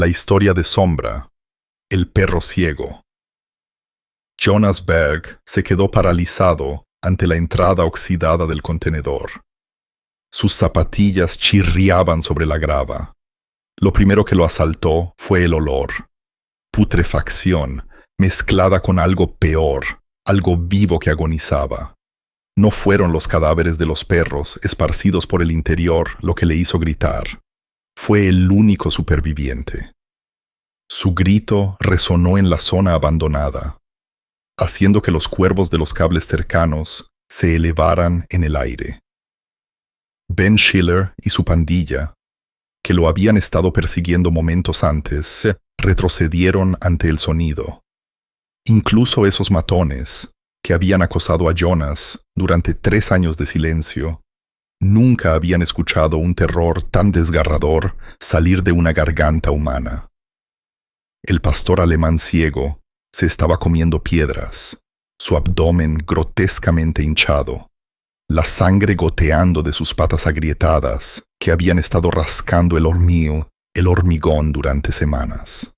La historia de Sombra, el perro ciego. Jonas Berg se quedó paralizado ante la entrada oxidada del contenedor. Sus zapatillas chirriaban sobre la grava. Lo primero que lo asaltó fue el olor. Putrefacción, mezclada con algo peor, algo vivo que agonizaba. No fueron los cadáveres de los perros esparcidos por el interior lo que le hizo gritar. Fue el único superviviente. Su grito resonó en la zona abandonada, haciendo que los cuervos de los cables cercanos se elevaran en el aire. Ben Schiller y su pandilla, que lo habían estado persiguiendo momentos antes, retrocedieron ante el sonido. Incluso esos matones, que habían acosado a Jonas durante 3 años de silencio, nunca habían escuchado un terror tan desgarrador salir de una garganta humana. El pastor alemán ciego se estaba comiendo piedras, su abdomen grotescamente hinchado, la sangre goteando de sus patas agrietadas que habían estado rascando el hormigón durante semanas.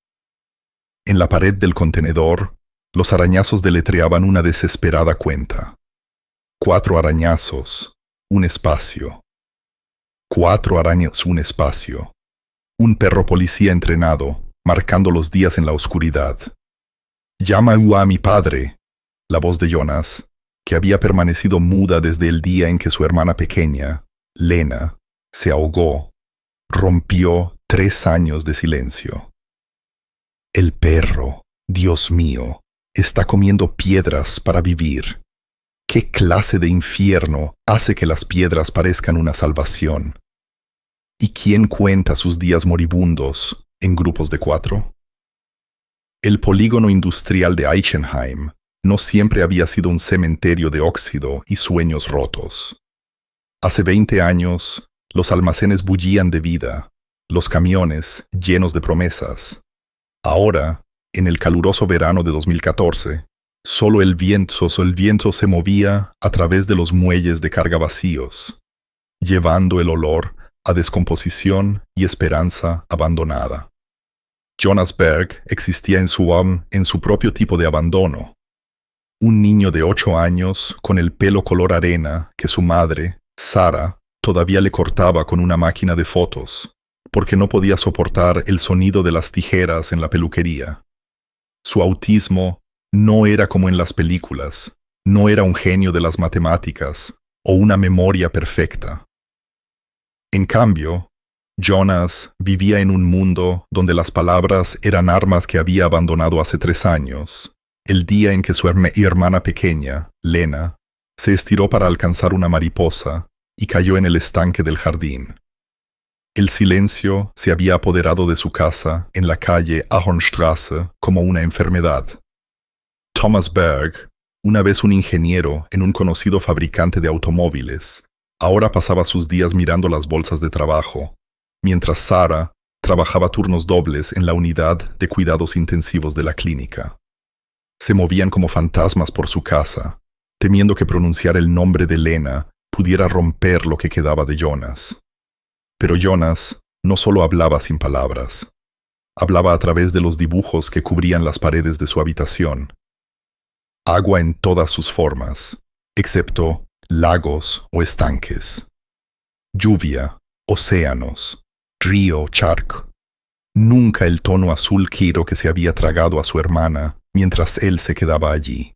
En la pared del contenedor, los arañazos deletreaban una desesperada cuenta. 4 arañazos, un espacio. 4 arañas, un espacio. Un perro policía entrenado, marcando los días en la oscuridad. «Llama a mi padre», la voz de Jonas, que había permanecido muda desde el día en que su hermana pequeña, Lena, se ahogó, rompió 3 años de silencio. El perro, Dios mío, está comiendo piedras para vivir. ¿Qué clase de infierno hace que las piedras parezcan una salvación? ¿Y quién cuenta sus días moribundos en grupos de 4? El polígono industrial de Eichenheim no siempre había sido un cementerio de óxido y sueños rotos. Hace 20 años, los almacenes bullían de vida, los camiones llenos de promesas. Ahora, en el caluroso verano de 2014, solo el viento se movía a través de los muelles de carga vacíos, llevando el olor a descomposición y esperanza abandonada. Jonas Berg existía en su propio tipo de abandono. Un niño de 8 años con el pelo color arena que su madre, Sara, todavía le cortaba con una máquina de fotos, porque no podía soportar el sonido de las tijeras en la peluquería. Su autismo no era como en las películas, no era un genio de las matemáticas o una memoria perfecta. En cambio, Jonas vivía en un mundo donde las palabras eran armas que había abandonado hace 3 años, el día en que su hermana pequeña, Lena, se estiró para alcanzar una mariposa y cayó en el estanque del jardín. El silencio se había apoderado de su casa en la calle Ahornstrasse como una enfermedad. Thomas Berg, una vez un ingeniero en un conocido fabricante de automóviles, ahora pasaba sus días mirando las bolsas de trabajo, mientras Sara trabajaba turnos dobles en la unidad de cuidados intensivos de la clínica. Se movían como fantasmas por su casa, temiendo que pronunciar el nombre de Lena pudiera romper lo que quedaba de Jonas. Pero Jonas no solo hablaba sin palabras, hablaba a través de los dibujos que cubrían las paredes de su habitación. Agua en todas sus formas, excepto lagos o estanques. Lluvia, océanos, río, charco. Nunca el tono azul claro que se había tragado a su hermana mientras él se quedaba allí,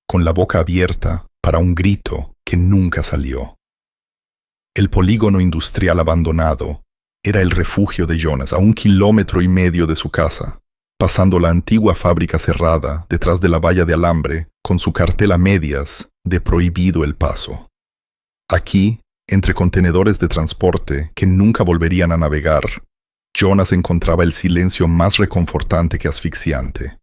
con la boca abierta para un grito que nunca salió. El polígono industrial abandonado era el refugio de Jonas a 1,5 kilómetros de su casa, pasando la antigua fábrica cerrada detrás de la valla de alambre con su cartel a medias de prohibido el paso. Aquí, entre contenedores de transporte que nunca volverían a navegar, Jonas encontraba el silencio más reconfortante que asfixiante.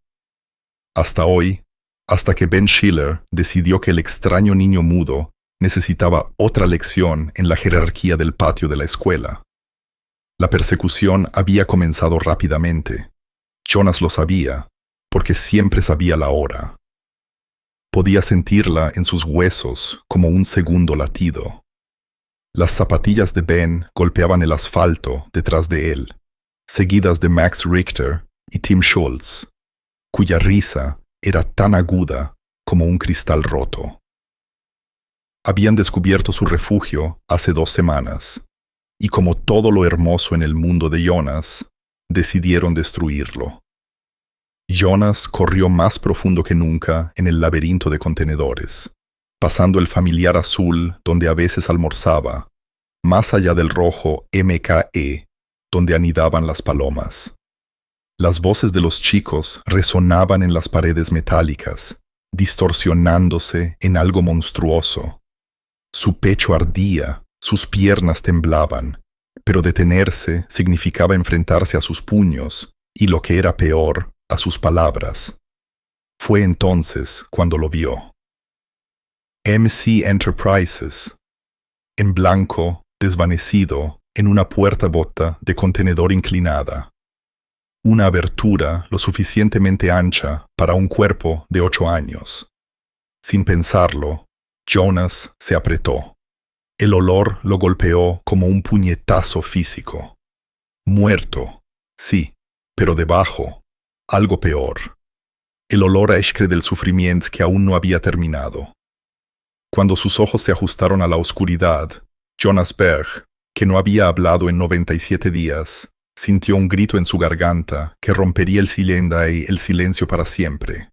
Hasta hoy, hasta que Ben Schiller decidió que el extraño niño mudo necesitaba otra lección en la jerarquía del patio de la escuela. La persecución había comenzado rápidamente. Jonas lo sabía, porque siempre sabía la hora. Podía sentirla en sus huesos como un segundo latido. Las zapatillas de Ben golpeaban el asfalto detrás de él, seguidas de Max Richter y Tim Schultz, cuya risa era tan aguda como un cristal roto. Habían descubierto su refugio hace 2 semanas, y como todo lo hermoso en el mundo de Jonas, decidieron destruirlo. Jonas corrió más profundo que nunca en el laberinto de contenedores, pasando el familiar azul donde a veces almorzaba, más allá del rojo MKE, donde anidaban las palomas. Las voces de los chicos resonaban en las paredes metálicas, distorsionándose en algo monstruoso. Su pecho ardía, sus piernas temblaban, pero detenerse significaba enfrentarse a sus puños y, lo que era peor, a sus palabras. Fue entonces cuando lo vio. MC Enterprises, en blanco, desvanecido, en una puerta bota de contenedor inclinada. Una abertura lo suficientemente ancha para un cuerpo de 8 años. Sin pensarlo, Jonas se apretó. El olor lo golpeó como un puñetazo físico. Muerto, sí, pero debajo, algo peor. El olor a Eshkre del sufrimiento que aún no había terminado. Cuando sus ojos se ajustaron a la oscuridad, Jonas Berg, que no había hablado en 97 días, sintió un grito en su garganta que rompería el silencio para siempre.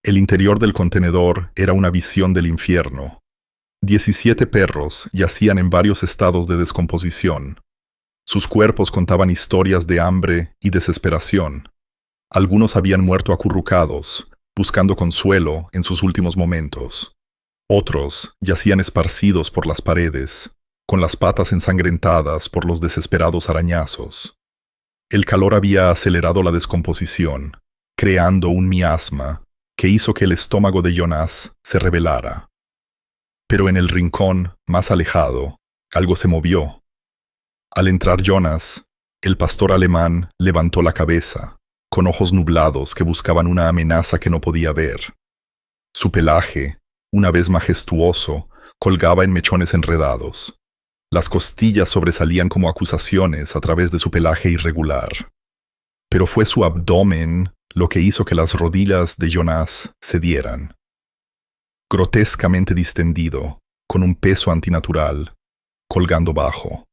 El interior del contenedor era una visión del infierno. 17 perros yacían en varios estados de descomposición. Sus cuerpos contaban historias de hambre y desesperación. Algunos habían muerto acurrucados, buscando consuelo en sus últimos momentos. Otros yacían esparcidos por las paredes, con las patas ensangrentadas por los desesperados arañazos. El calor había acelerado la descomposición, creando un miasma que hizo que el estómago de Jonas se revelara. Pero en el rincón más alejado, algo se movió. Al entrar Jonas, el pastor alemán levantó la cabeza, con ojos nublados que buscaban una amenaza que no podía ver. Su pelaje, una vez majestuoso, colgaba en mechones enredados. Las costillas sobresalían como acusaciones a través de su pelaje irregular. Pero fue su abdomen lo que hizo que las rodillas de Jonas cedieran. Grotescamente distendido, con un peso antinatural, colgando bajo.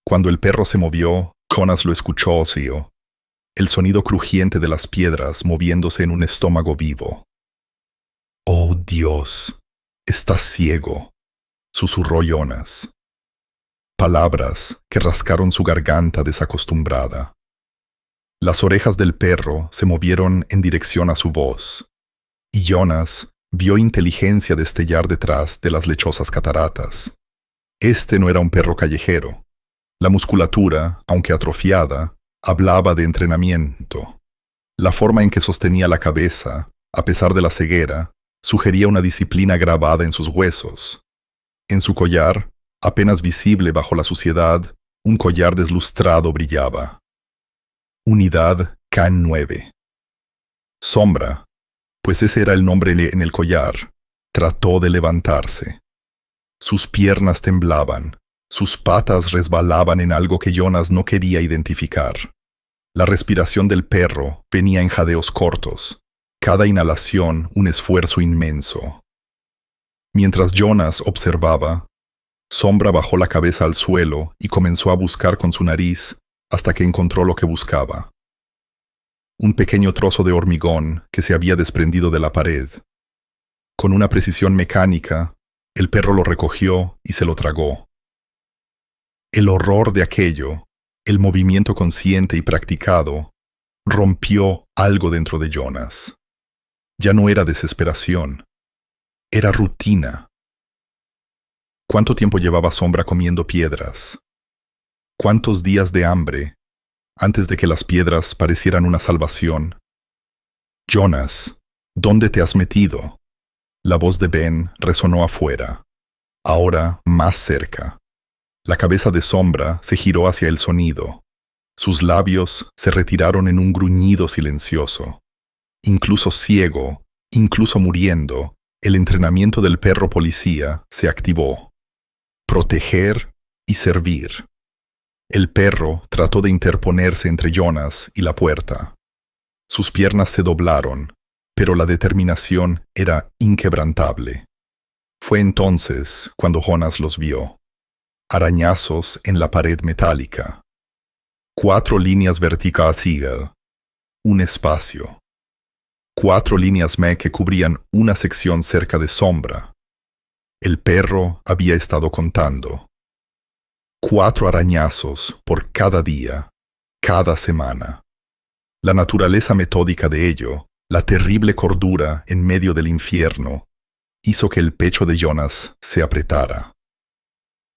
Cuando el perro se movió, Jonas lo escuchó ocio, el sonido crujiente de las piedras moviéndose en un estómago vivo. «Oh Dios, estás ciego», susurró Jonas. Palabras que rascaron su garganta desacostumbrada. Las orejas del perro se movieron en dirección a su voz, y Jonas vio inteligencia destellar detrás de las lechosas cataratas. Este no era un perro callejero. La musculatura, aunque atrofiada, hablaba de entrenamiento. La forma en que sostenía la cabeza, a pesar de la ceguera, sugería una disciplina grabada en sus huesos. En su collar, apenas visible bajo la suciedad, un collar deslustrado brillaba. Unidad K9. Sombra, pues ese era el nombre en el collar, trató de levantarse. Sus piernas temblaban, sus patas resbalaban en algo que Jonas no quería identificar. La respiración del perro venía en jadeos cortos, cada inhalación un esfuerzo inmenso. Mientras Jonas observaba, Sombra bajó la cabeza al suelo y comenzó a buscar con su nariz hasta que encontró lo que buscaba. Un pequeño trozo de hormigón que se había desprendido de la pared. Con una precisión mecánica, el perro lo recogió y se lo tragó. El horror de aquello, el movimiento consciente y practicado, rompió algo dentro de Jonas. Ya no era desesperación, era rutina. ¿Cuánto tiempo llevaba Sombra comiendo piedras? ¿Cuántos días de hambre antes de que las piedras parecieran una salvación? Jonas, ¿dónde te has metido? La voz de Ben resonó afuera, ahora más cerca. La cabeza de Sombra se giró hacia el sonido. Sus labios se retiraron en un gruñido silencioso. Incluso ciego, incluso muriendo, el entrenamiento del perro policía se activó. Proteger y servir. El perro trató de interponerse entre Jonas y la puerta. Sus piernas se doblaron, pero la determinación era inquebrantable. Fue entonces cuando Jonas los vio. Arañazos en la pared metálica. 4 líneas verticales, un espacio. 4 líneas que cubrían una sección cerca de Sombra. El perro había estado contando. 4 arañazos por cada día, cada semana. La naturaleza metódica de ello, la terrible cordura en medio del infierno, hizo que el pecho de Jonas se apretara.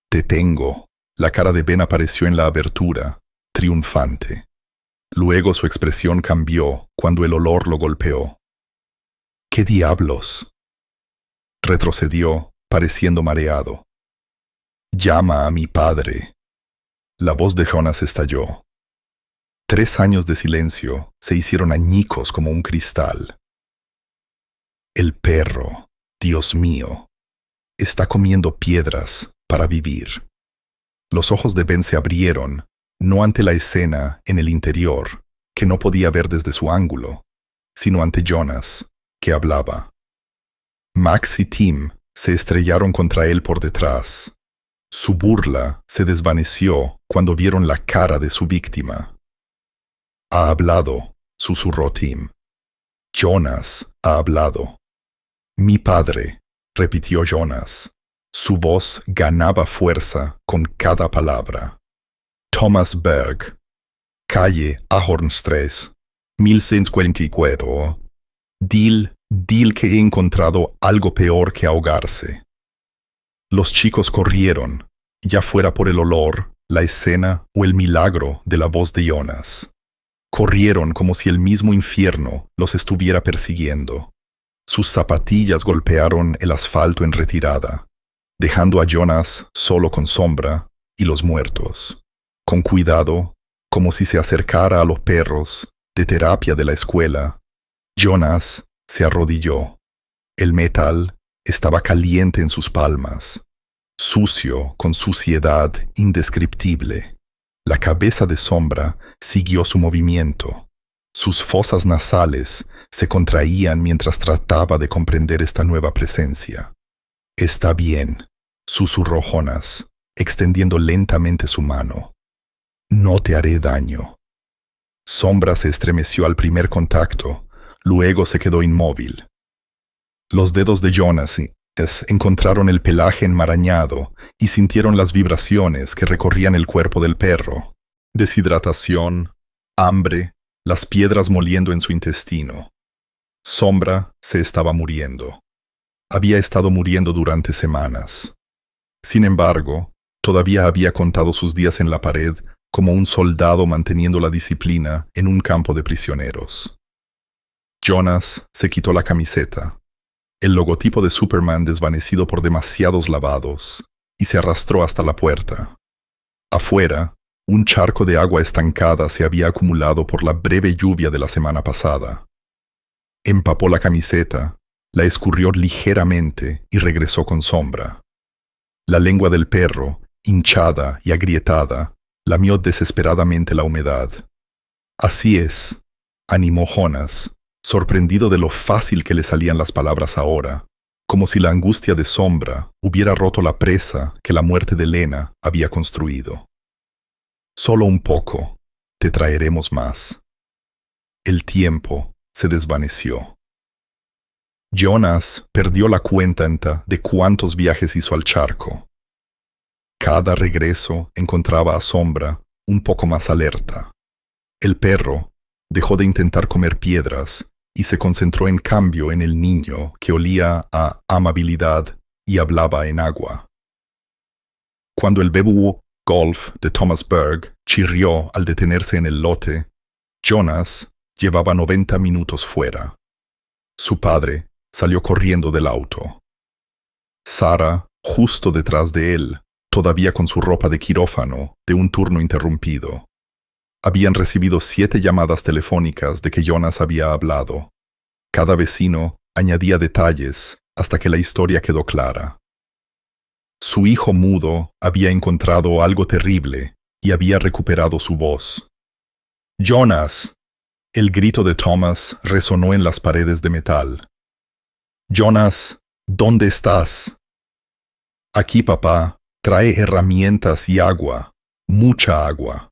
«Te tengo». La cara de Ben apareció en la abertura, triunfante. Luego su expresión cambió cuando el olor lo golpeó. «¿Qué diablos?». Retrocedió, pareciendo mareado. «Llama a mi padre». La voz de Jonas estalló. 3 años de silencio se hicieron añicos como un cristal. El perro, Dios mío, está comiendo piedras para vivir. Los ojos de Ben se abrieron, no ante la escena en el interior, que no podía ver desde su ángulo, sino ante Jonas, que hablaba. Max y Tim se estrellaron contra él por detrás. Su burla se desvaneció cuando vieron la cara de su víctima. «Ha hablado», susurró Tim. «Jonas ha hablado». «Mi padre», repitió Jonas. Su voz ganaba fuerza con cada palabra. «Thomas Berg, calle Ahornstres, 1144. Dil que he encontrado algo peor que ahogarse». Los chicos corrieron, ya fuera por el olor, la escena o el milagro de la voz de Jonas. Corrieron como si el mismo infierno los estuviera persiguiendo. Sus zapatillas golpearon el asfalto en retirada, dejando a Jonas solo con Sombra y los muertos. Con cuidado, como si se acercara a los perros de terapia de la escuela, Jonas se arrodilló. El metal estaba caliente en sus palmas, sucio con suciedad indescriptible. La cabeza de Sombra siguió su movimiento. Sus fosas nasales se contraían mientras trataba de comprender esta nueva presencia. «Está bien», susurró Jonas, extendiendo lentamente su mano. «No te haré daño». Sombra se estremeció al primer contacto, luego se quedó inmóvil. Los dedos de Jonas encontraron el pelaje enmarañado y sintieron las vibraciones que recorrían el cuerpo del perro. Deshidratación, hambre, las piedras moliendo en su intestino. Sombra se estaba muriendo. Había estado muriendo durante semanas. Sin embargo, todavía había contado sus días en la pared como un soldado manteniendo la disciplina en un campo de prisioneros. Jonas se quitó la camiseta, el logotipo de Superman desvanecido por demasiados lavados, y se arrastró hasta la puerta. Afuera, un charco de agua estancada se había acumulado por la breve lluvia de la semana pasada. Empapó la camiseta, la escurrió ligeramente y regresó con Sombra. La lengua del perro, hinchada y agrietada, lamió desesperadamente la humedad. «Así es», animó Jonas, sorprendido de lo fácil que le salían las palabras ahora, como si la angustia de Sombra hubiera roto la presa que la muerte de Lena había construido. «Solo un poco, te traeremos más». El tiempo se desvaneció. Jonas perdió la cuenta de cuántos viajes hizo al charco. Cada regreso encontraba a Sombra un poco más alerta. El perro dejó de intentar comer piedras y se concentró en cambio en el niño que olía a amabilidad y hablaba en agua. Cuando el BBW Golf de Thomas Berg chirrió al detenerse en el lote, Jonas llevaba 90 minutos fuera. Su padre salió corriendo del auto. Sara, justo detrás de él, todavía con su ropa de quirófano de un turno interrumpido. Habían recibido 7 llamadas telefónicas de que Jonas había hablado. Cada vecino añadía detalles hasta que la historia quedó clara. Su hijo mudo había encontrado algo terrible y había recuperado su voz. «Jonas». El grito de Thomas resonó en las paredes de metal. «Jonas, ¿dónde estás?» «Aquí, papá. Trae herramientas y agua. Mucha agua».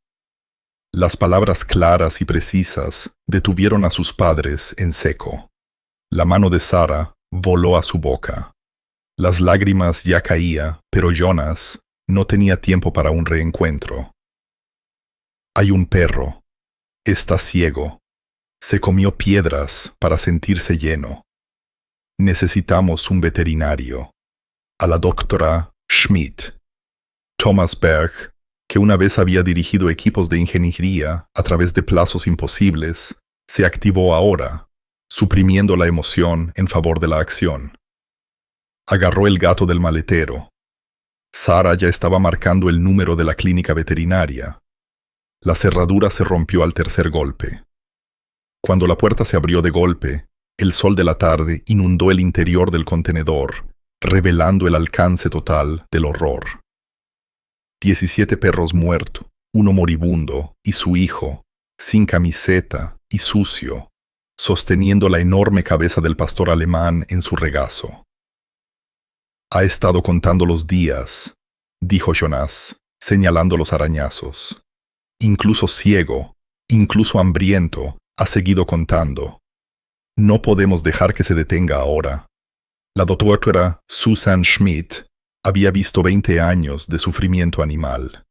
Las palabras claras y precisas detuvieron a sus padres en seco. La mano de Sara voló a su boca. Las lágrimas ya caían, pero Jonas no tenía tiempo para un reencuentro. «Hay un perro. Está ciego. Se comió piedras para sentirse lleno. Necesitamos un veterinario. A la doctora Schmidt». Thomas Berg, que una vez había dirigido equipos de ingeniería a través de plazos imposibles, se activó ahora, suprimiendo la emoción en favor de la acción. Agarró el gato del maletero. Sara ya estaba marcando el número de la clínica veterinaria. La cerradura se rompió al tercer golpe. Cuando la puerta se abrió de golpe, el sol de la tarde inundó el interior del contenedor, revelando el alcance total del horror. 17 perros muertos, uno moribundo y su hijo, sin camiseta y sucio, sosteniendo la enorme cabeza del pastor alemán en su regazo. «Ha estado contando los días», dijo Jonas, señalando los arañazos. «Incluso ciego, incluso hambriento, ha seguido contando. No podemos dejar que se detenga ahora». La doctora Susan Schmidt había visto 20 años de sufrimiento animal,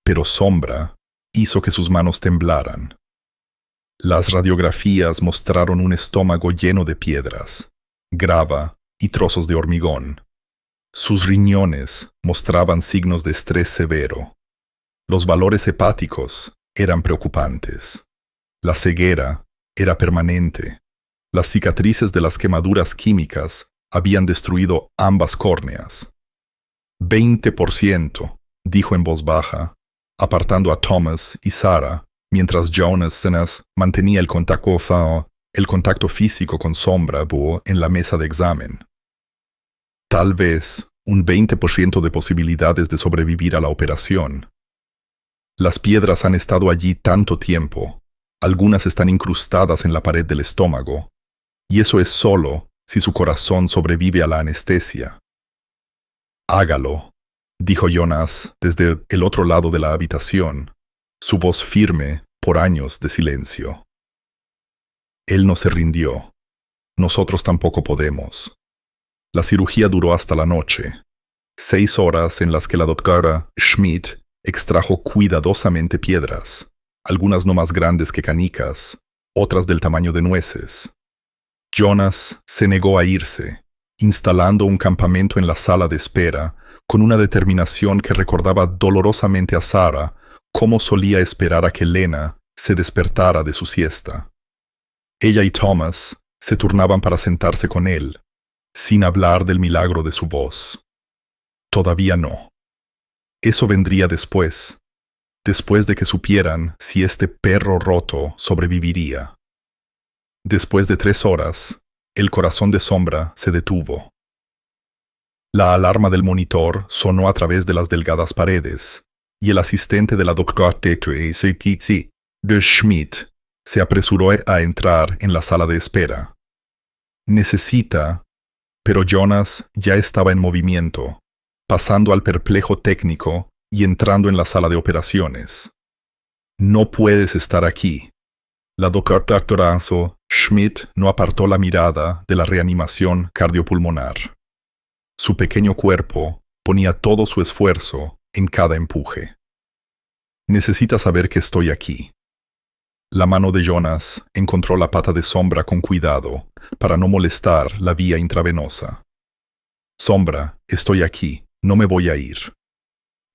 pero Sombra hizo que sus manos temblaran. Las radiografías mostraron un estómago lleno de piedras, grava y trozos de hormigón. Sus riñones mostraban signos de estrés severo. Los valores hepáticos eran preocupantes. La ceguera era permanente. Las cicatrices de las quemaduras químicas habían destruido ambas córneas. 20%, dijo en voz baja, apartando a Thomas y Sara, mientras Jonas mantenía el contacto físico con Sombra en la mesa de examen. Tal vez un 20% de posibilidades de sobrevivir a la operación. Las piedras han estado allí tanto tiempo, algunas están incrustadas en la pared del estómago, y eso es solo si su corazón sobrevive a la anestesia. «Hágalo», dijo Jonas desde el otro lado de la habitación, su voz firme por años de silencio. Él no se rindió. Nosotros tampoco podemos. La cirugía duró hasta la noche. 6 horas en las que la doctora Schmidt extrajo cuidadosamente piedras, algunas no más grandes que canicas, otras del tamaño de nueces. Jonas se negó a irse, instalando un campamento en la sala de espera, con una determinación que recordaba dolorosamente a Sara cómo solía esperar a que Lena se despertara de su siesta. Ella y Thomas se turnaban para sentarse con él, sin hablar del milagro de su voz. Todavía no. Eso vendría después de que supieran si este perro roto sobreviviría. Después de 3 horas, el corazón de Sombra se detuvo. La alarma del monitor sonó a través de las delgadas paredes, y el asistente de la doctora de Schmidt se apresuró a entrar en la sala de espera. Pero Jonas ya estaba en movimiento, pasando al perplejo técnico y entrando en la sala de operaciones. «No puedes estar aquí». La doctora Schmidt no apartó la mirada de la reanimación cardiopulmonar. Su pequeño cuerpo ponía todo su esfuerzo en cada empuje. «Necesita saber que estoy aquí». La mano de Jonas encontró la pata de Sombra con cuidado para no molestar la vía intravenosa. «Sombra, estoy aquí, no me voy a ir».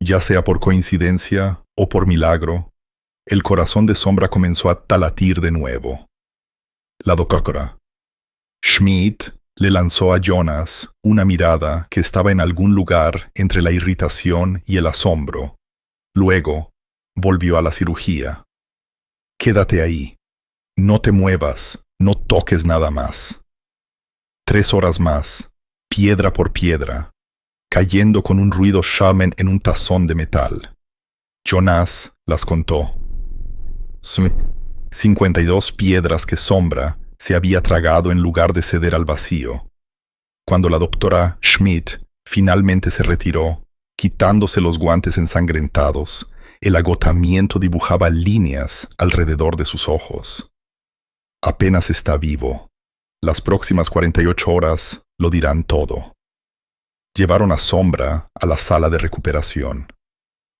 Ya sea por coincidencia o por milagro, el corazón de Sombra comenzó a latir de nuevo. La doctora Schmidt le lanzó a Jonas una mirada que estaba en algún lugar entre la irritación y el asombro. Luego, volvió a la cirugía. «Quédate ahí. No te muevas, no toques nada más». 3 horas más, piedra por piedra, cayendo con un ruido shaman en un tazón de metal. Jonás las contó. 52 piedras que Sombra se había tragado en lugar de ceder al vacío. Cuando la doctora Schmidt finalmente se retiró, quitándose los guantes ensangrentados, el agotamiento dibujaba líneas alrededor de sus ojos. Apenas está vivo. Las próximas 48 horas lo dirán todo. Llevaron a Sombra a la sala de recuperación.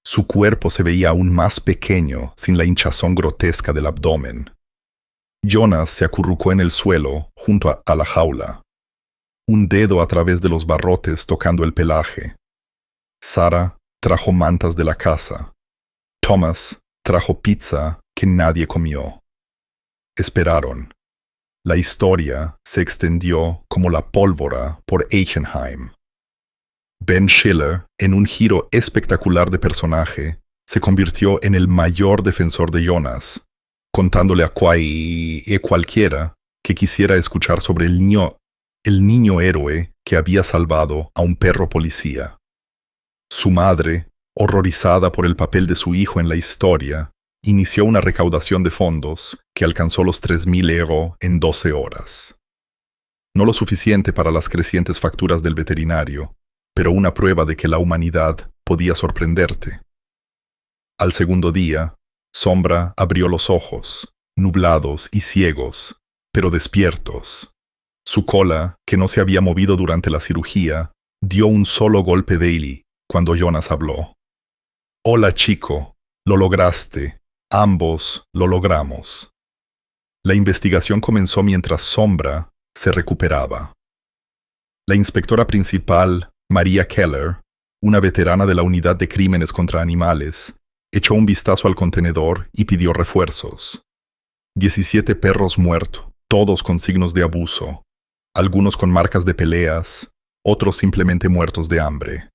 Su cuerpo se veía aún más pequeño sin la hinchazón grotesca del abdomen. Jonas se acurrucó en el suelo junto a la jaula, un dedo a través de los barrotes tocando el pelaje. Sara trajo mantas de la casa. Thomas trajo pizza que nadie comió. Esperaron. La historia se extendió como la pólvora por Eichenheim. Ben Schiller, en un giro espectacular de personaje, se convirtió en el mayor defensor de Jonas, contándole a cualquiera que quisiera escuchar sobre el niño héroe que había salvado a un perro policía. Su madre, horrorizada por el papel de su hijo en la historia, inició una recaudación de fondos que alcanzó los 3.000 euros en 12 horas. No lo suficiente para las crecientes facturas del veterinario, pero una prueba de que la humanidad podía sorprenderte. Al segundo día, Sombra abrió los ojos, nublados y ciegos, pero despiertos. Su cola, que no se había movido durante la cirugía, dio un solo golpe débil cuando Jonas habló. «Hola, chico, lo lograste. Ambos lo logramos». La investigación comenzó mientras Sombra se recuperaba. La inspectora principal, María Keller, una veterana de la Unidad de Crímenes contra Animales, echó un vistazo al contenedor y pidió refuerzos. 17 perros muertos, todos con signos de abuso, algunos con marcas de peleas, otros simplemente muertos de hambre.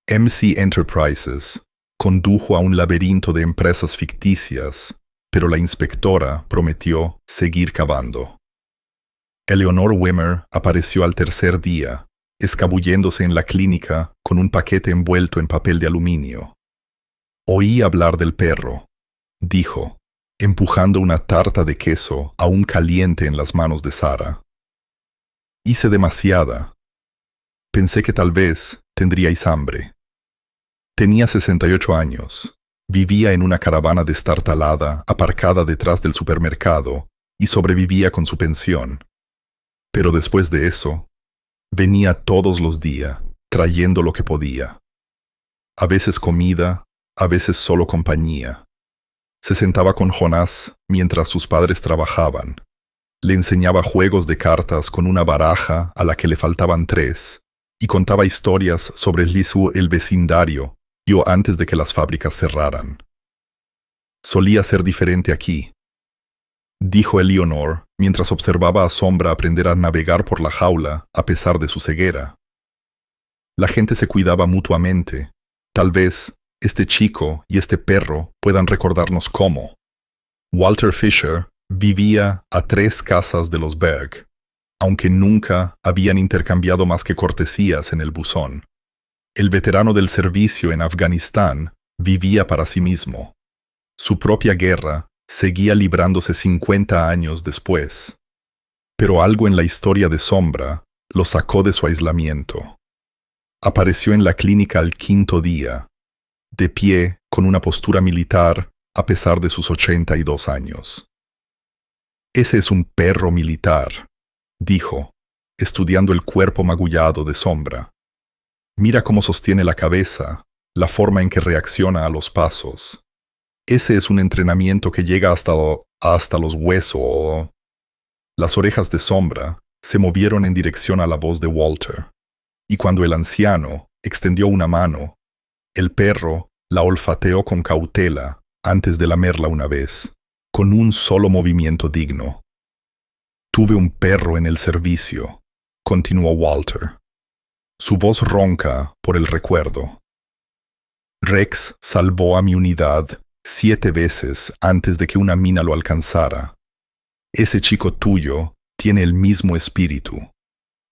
MC Enterprises condujo a un laberinto de empresas ficticias, pero la inspectora prometió seguir cavando. Eleanor Wimmer apareció al tercer día, escabulléndose en la clínica con un paquete envuelto en papel de aluminio. «Oí hablar del perro», dijo, empujando una tarta de queso aún caliente en las manos de Sara. «Hice demasiada. Pensé que tal vez tendríais hambre». Tenía 68 años, vivía en una caravana destartalada aparcada detrás del supermercado y sobrevivía con su pensión. Pero después de eso, venía todos los días, trayendo lo que podía. A veces comida, a veces solo compañía. Se sentaba con Jonás mientras sus padres trabajaban. Le enseñaba juegos de cartas con una baraja a la que le faltaban 3 y contaba historias sobre el vecindario antes de que las fábricas cerraran. «Solía ser diferente aquí», dijo Eleanor mientras observaba a Sombra aprender a navegar por la jaula a pesar de su ceguera. La gente se cuidaba mutuamente. Tal vez este chico y este perro puedan recordarnos cómo. Walter Fisher vivía a 3 casas de los Berg, aunque nunca habían intercambiado más que cortesías en el buzón. El veterano del servicio en Afganistán vivía para sí mismo. Su propia guerra seguía librándose 50 años después. Pero algo en la historia de Sombra lo sacó de su aislamiento. Apareció en la clínica al 5.º día, de pie con una postura militar a pesar de sus 82 años. «Ese es un perro militar», dijo, estudiando el cuerpo magullado de Sombra. «Mira cómo sostiene la cabeza, la forma en que reacciona a los pasos. Ese es un entrenamiento que llega hasta los huesos». Las orejas de Sombra se movieron en dirección a la voz de Walter, y cuando el anciano extendió una mano, el perro la olfateó con cautela antes de lamerla una vez, con un solo movimiento digno. «Tuve un perro en el servicio», continuó Walter, su voz ronca por el recuerdo. «Rex salvó a mi unidad 7 veces antes de que una mina lo alcanzara. Ese chico tuyo tiene el mismo espíritu,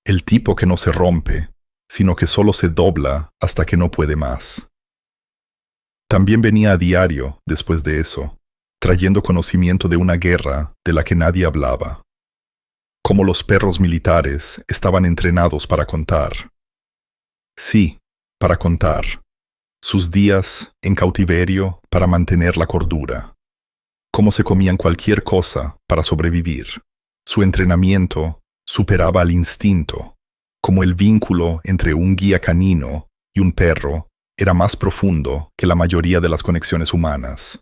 el tipo que no se rompe, sino que solo se dobla hasta que no puede más». También venía a diario, después de eso, trayendo conocimiento de una guerra de la que nadie hablaba. Cómo los perros militares estaban entrenados para contar. Sí, para contar. Sus días en cautiverio para mantener la cordura. Cómo se comían cualquier cosa para sobrevivir. Su entrenamiento superaba al instinto, como el vínculo entre un guía canino y un perro era más profundo que la mayoría de las conexiones humanas.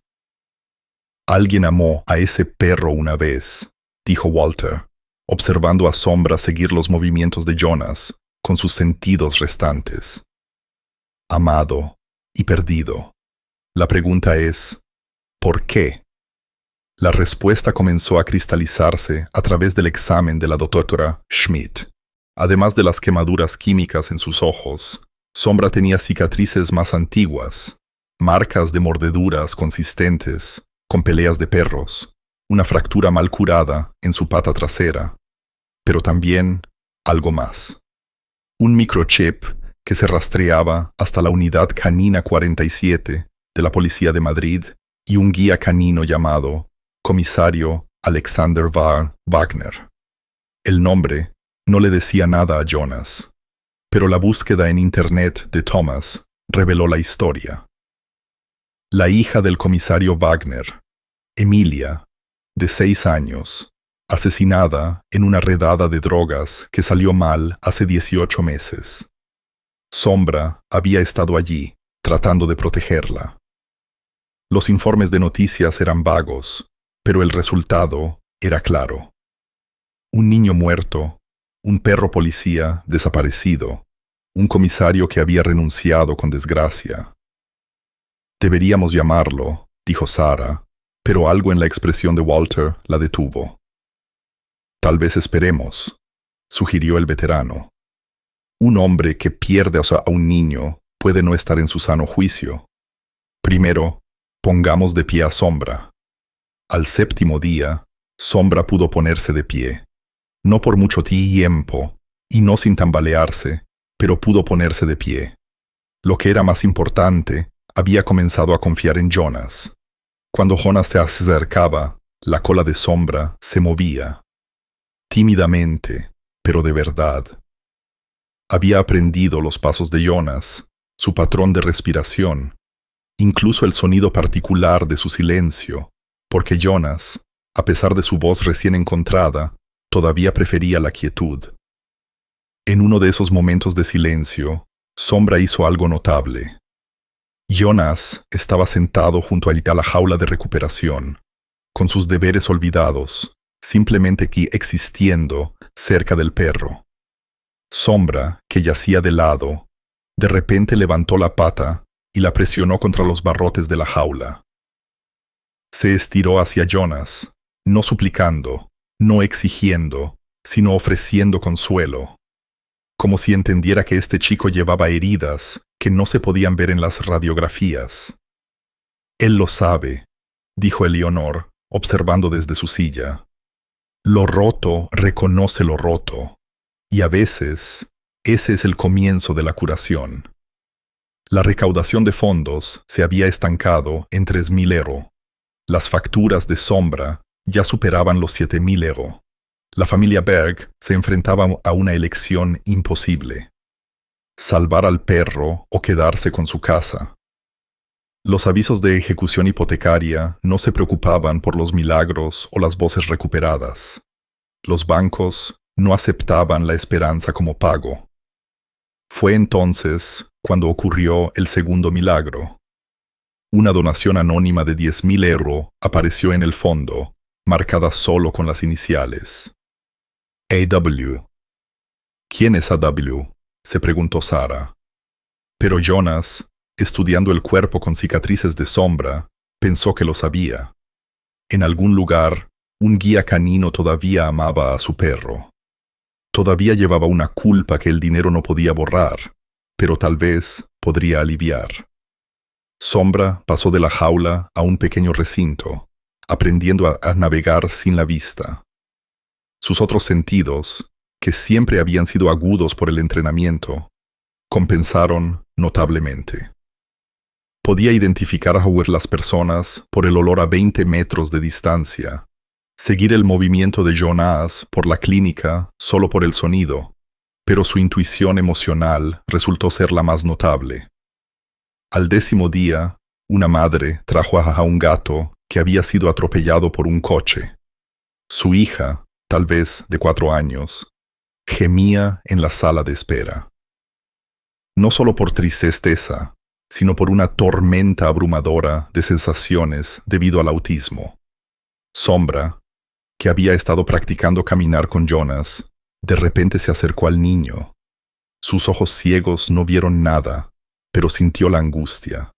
Alguien amó a ese perro una vez, dijo Walter, observando a Sombra seguir los movimientos de Jonas con sus sentidos restantes. Amado y perdido. La pregunta es, ¿por qué? La respuesta comenzó a cristalizarse a través del examen de la doctora Schmidt. Además de las quemaduras químicas en sus ojos, Sombra tenía cicatrices más antiguas, marcas de mordeduras consistentes, con peleas de perros, una fractura mal curada en su pata trasera, pero también algo más. Un microchip que se rastreaba hasta la unidad canina 47 de la Policía de Madrid y un guía canino llamado Comisario Alexander Wagner. El nombre no le decía nada a Jonas, pero la búsqueda en Internet de Thomas reveló la historia. La hija del comisario Wagner, Emilia, de 6 años, asesinada en una redada de drogas que salió mal hace 18 meses. Sombra había estado allí, tratando de protegerla. Los informes de noticias eran vagos, pero el resultado era claro. Un niño muerto, un perro policía desaparecido, un comisario que había renunciado con desgracia. Deberíamos llamarlo, dijo Sarah, pero algo en la expresión de Walter la detuvo. Tal vez esperemos, sugirió el veterano. Un hombre que pierde a un niño puede no estar en su sano juicio. Primero, pongamos de pie a Sombra. Al 7º día, Sombra pudo ponerse de pie. No por mucho tiempo, y no sin tambalearse, pero pudo ponerse de pie. Lo que era más importante, había comenzado a confiar en Jonas. Cuando Jonas se acercaba, la cola de Sombra se movía. Tímidamente, pero de verdad. Había aprendido los pasos de Jonas, su patrón de respiración, incluso el sonido particular de su silencio, porque Jonas, a pesar de su voz recién encontrada, todavía prefería la quietud. En uno de esos momentos de silencio, Sombra hizo algo notable. Jonas estaba sentado junto a la jaula de recuperación, con sus deberes olvidados, simplemente aquí existiendo cerca del perro. Sombra, que yacía de lado, de repente levantó la pata y la presionó contra los barrotes de la jaula. Se estiró hacia Jonas, no suplicando, no exigiendo, sino ofreciendo consuelo, como si entendiera que este chico llevaba heridas que no se podían ver en las radiografías. Él lo sabe, dijo Eleonor, observando desde su silla. Lo roto reconoce lo roto, y a veces ese es el comienzo de la curación. La recaudación de fondos se había estancado en 3.000 €. Las facturas de Sombra ya superaban los 7.000 €. La familia Berg se enfrentaba a una elección imposible: salvar al perro o quedarse con su casa. Los avisos de ejecución hipotecaria no se preocupaban por los milagros o las voces recuperadas. Los bancos no aceptaban la esperanza como pago. Fue entonces cuando ocurrió el segundo milagro. Una donación anónima de 10.000 € apareció en el fondo, marcada solo con las iniciales. A.W. ¿Quién es A.W.? Se preguntó Sarah. Pero Jonas, estudiando el cuerpo con cicatrices de Sombra, pensó que lo sabía. En algún lugar, un guía canino todavía amaba a su perro. Todavía llevaba una culpa que el dinero no podía borrar, pero tal vez podría aliviar. Sombra pasó de la jaula a un pequeño recinto, aprendiendo a navegar sin la vista. Sus otros sentidos, que siempre habían sido agudos por el entrenamiento, compensaron notablemente. Podía identificar a las personas por el olor a 20 metros de distancia, seguir el movimiento de Jonas por la clínica solo por el sonido, pero su intuición emocional resultó ser la más notable. Al 10º día, una madre trajo a un gato que había sido atropellado por un coche. Su hija, tal vez de 4 años, gemía en la sala de espera. No solo por tristeza, sino por una tormenta abrumadora de sensaciones debido al autismo. Sombra, que había estado practicando caminar con Jonas, de repente se acercó al niño. Sus ojos ciegos no vieron nada, pero sintió la angustia.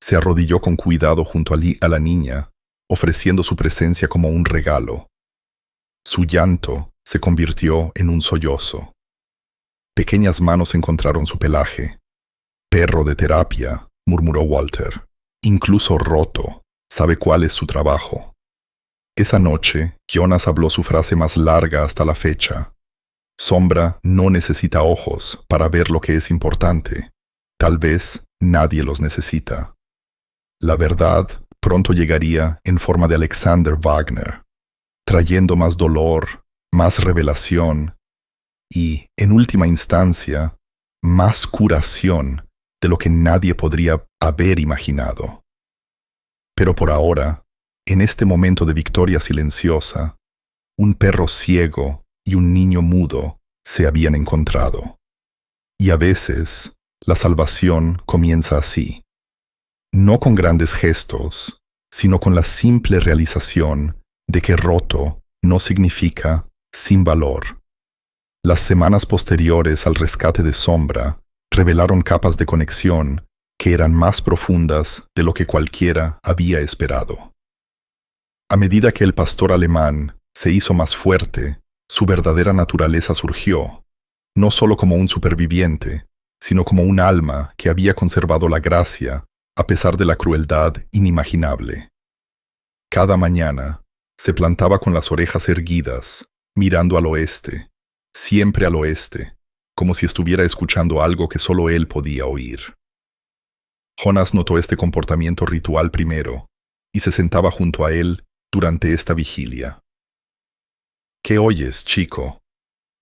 Se arrodilló con cuidado junto a la niña, ofreciendo su presencia como un regalo. Su llanto se convirtió en un sollozo. Pequeñas manos encontraron su pelaje. «Perro de terapia», murmuró Walter. «Incluso roto, sabe cuál es su trabajo». Esa noche, Jonas habló su frase más larga hasta la fecha. Sombra no necesita ojos para ver lo que es importante. Tal vez nadie los necesita. La verdad pronto llegaría en forma de Alexander Wagner, trayendo más dolor, más revelación y, en última instancia, más curación de lo que nadie podría haber imaginado. Pero por ahora, en este momento de victoria silenciosa, un perro ciego y un niño mudo se habían encontrado. Y a veces, la salvación comienza así. No con grandes gestos, sino con la simple realización de que roto no significa sin valor. Las semanas posteriores al rescate de Sombra revelaron capas de conexión que eran más profundas de lo que cualquiera había esperado. A medida que el pastor alemán se hizo más fuerte, su verdadera naturaleza surgió, no solo como un superviviente, sino como un alma que había conservado la gracia a pesar de la crueldad inimaginable. Cada mañana se plantaba con las orejas erguidas, mirando al oeste, siempre al oeste, como si estuviera escuchando algo que solo él podía oír. Jonas notó este comportamiento ritual primero, y se sentaba junto a él durante esta vigilia. «¿Qué oyes, chico?»,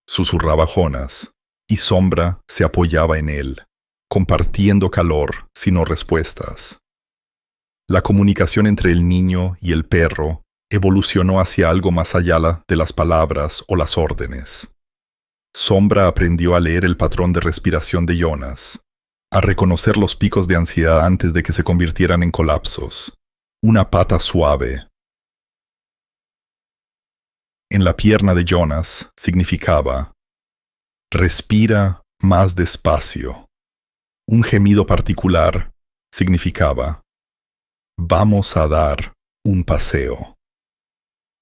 susurraba Jonas, y Sombra se apoyaba en él, compartiendo calor, sino respuestas. La comunicación entre el niño y el perro evolucionó hacia algo más allá de las palabras o las órdenes. Sombra aprendió a leer el patrón de respiración de Jonas, a reconocer los picos de ansiedad antes de que se convirtieran en colapsos. Una pata suave en la pierna de Jonas significaba «respira más despacio». Un gemido particular significaba «vamos a dar un paseo».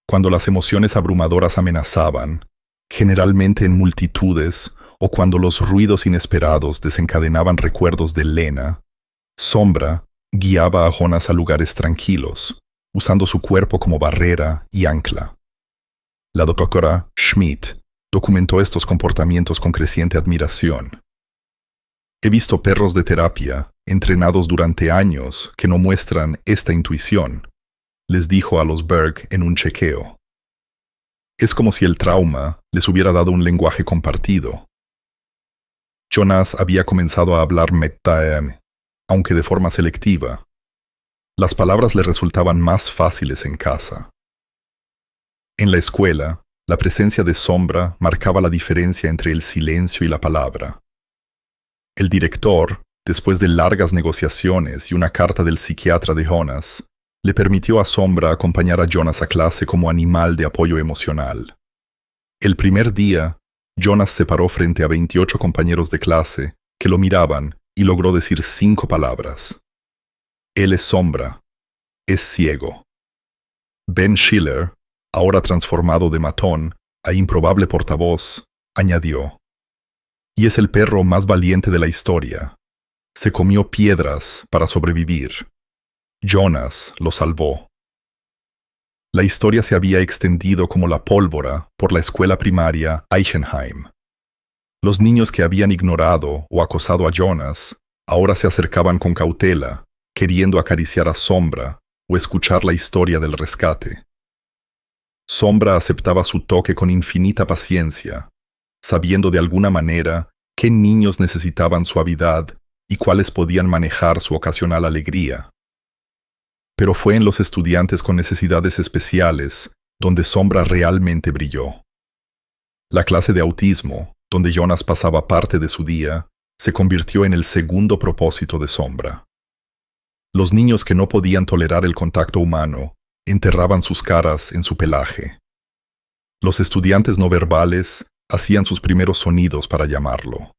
Cuando las emociones abrumadoras amenazaban, generalmente en multitudes o cuando los ruidos inesperados desencadenaban recuerdos de Lena, Sombra guiaba a Jonas a lugares tranquilos, usando su cuerpo como barrera y ancla. La doctora Schmidt documentó estos comportamientos con creciente admiración. «He visto perros de terapia, entrenados durante años, que no muestran esta intuición», les dijo a los Berg en un chequeo. «Es como si el trauma les hubiera dado un lenguaje compartido». Jonas había comenzado a hablar metaem, aunque de forma selectiva. Las palabras le resultaban más fáciles en casa. En la escuela, la presencia de Sombra marcaba la diferencia entre el silencio y la palabra. El director, después de largas negociaciones y una carta del psiquiatra de Jonas, le permitió a Sombra acompañar a Jonas a clase como animal de apoyo emocional. El primer día, Jonas se paró frente a 28 compañeros de clase que lo miraban y logró decir 5 palabras. Él es Sombra. Es ciego. Ben Schiller, ahora transformado de matón a improbable portavoz, añadió: «Y es el perro más valiente de la historia. Se comió piedras para sobrevivir. Jonas lo salvó». La historia se había extendido como la pólvora por la escuela primaria Eichenheim. Los niños que habían ignorado o acosado a Jonas ahora se acercaban con cautela, queriendo acariciar a Sombra o escuchar la historia del rescate. Sombra aceptaba su toque con infinita paciencia, sabiendo de alguna manera qué niños necesitaban suavidad y cuáles podían manejar su ocasional alegría. Pero fue en los estudiantes con necesidades especiales donde Sombra realmente brilló. La clase de autismo, donde Jonas pasaba parte de su día, se convirtió en el segundo propósito de Sombra. Los niños que no podían tolerar el contacto humano enterraban sus caras en su pelaje. Los estudiantes no verbales hacían sus primeros sonidos para llamarlo.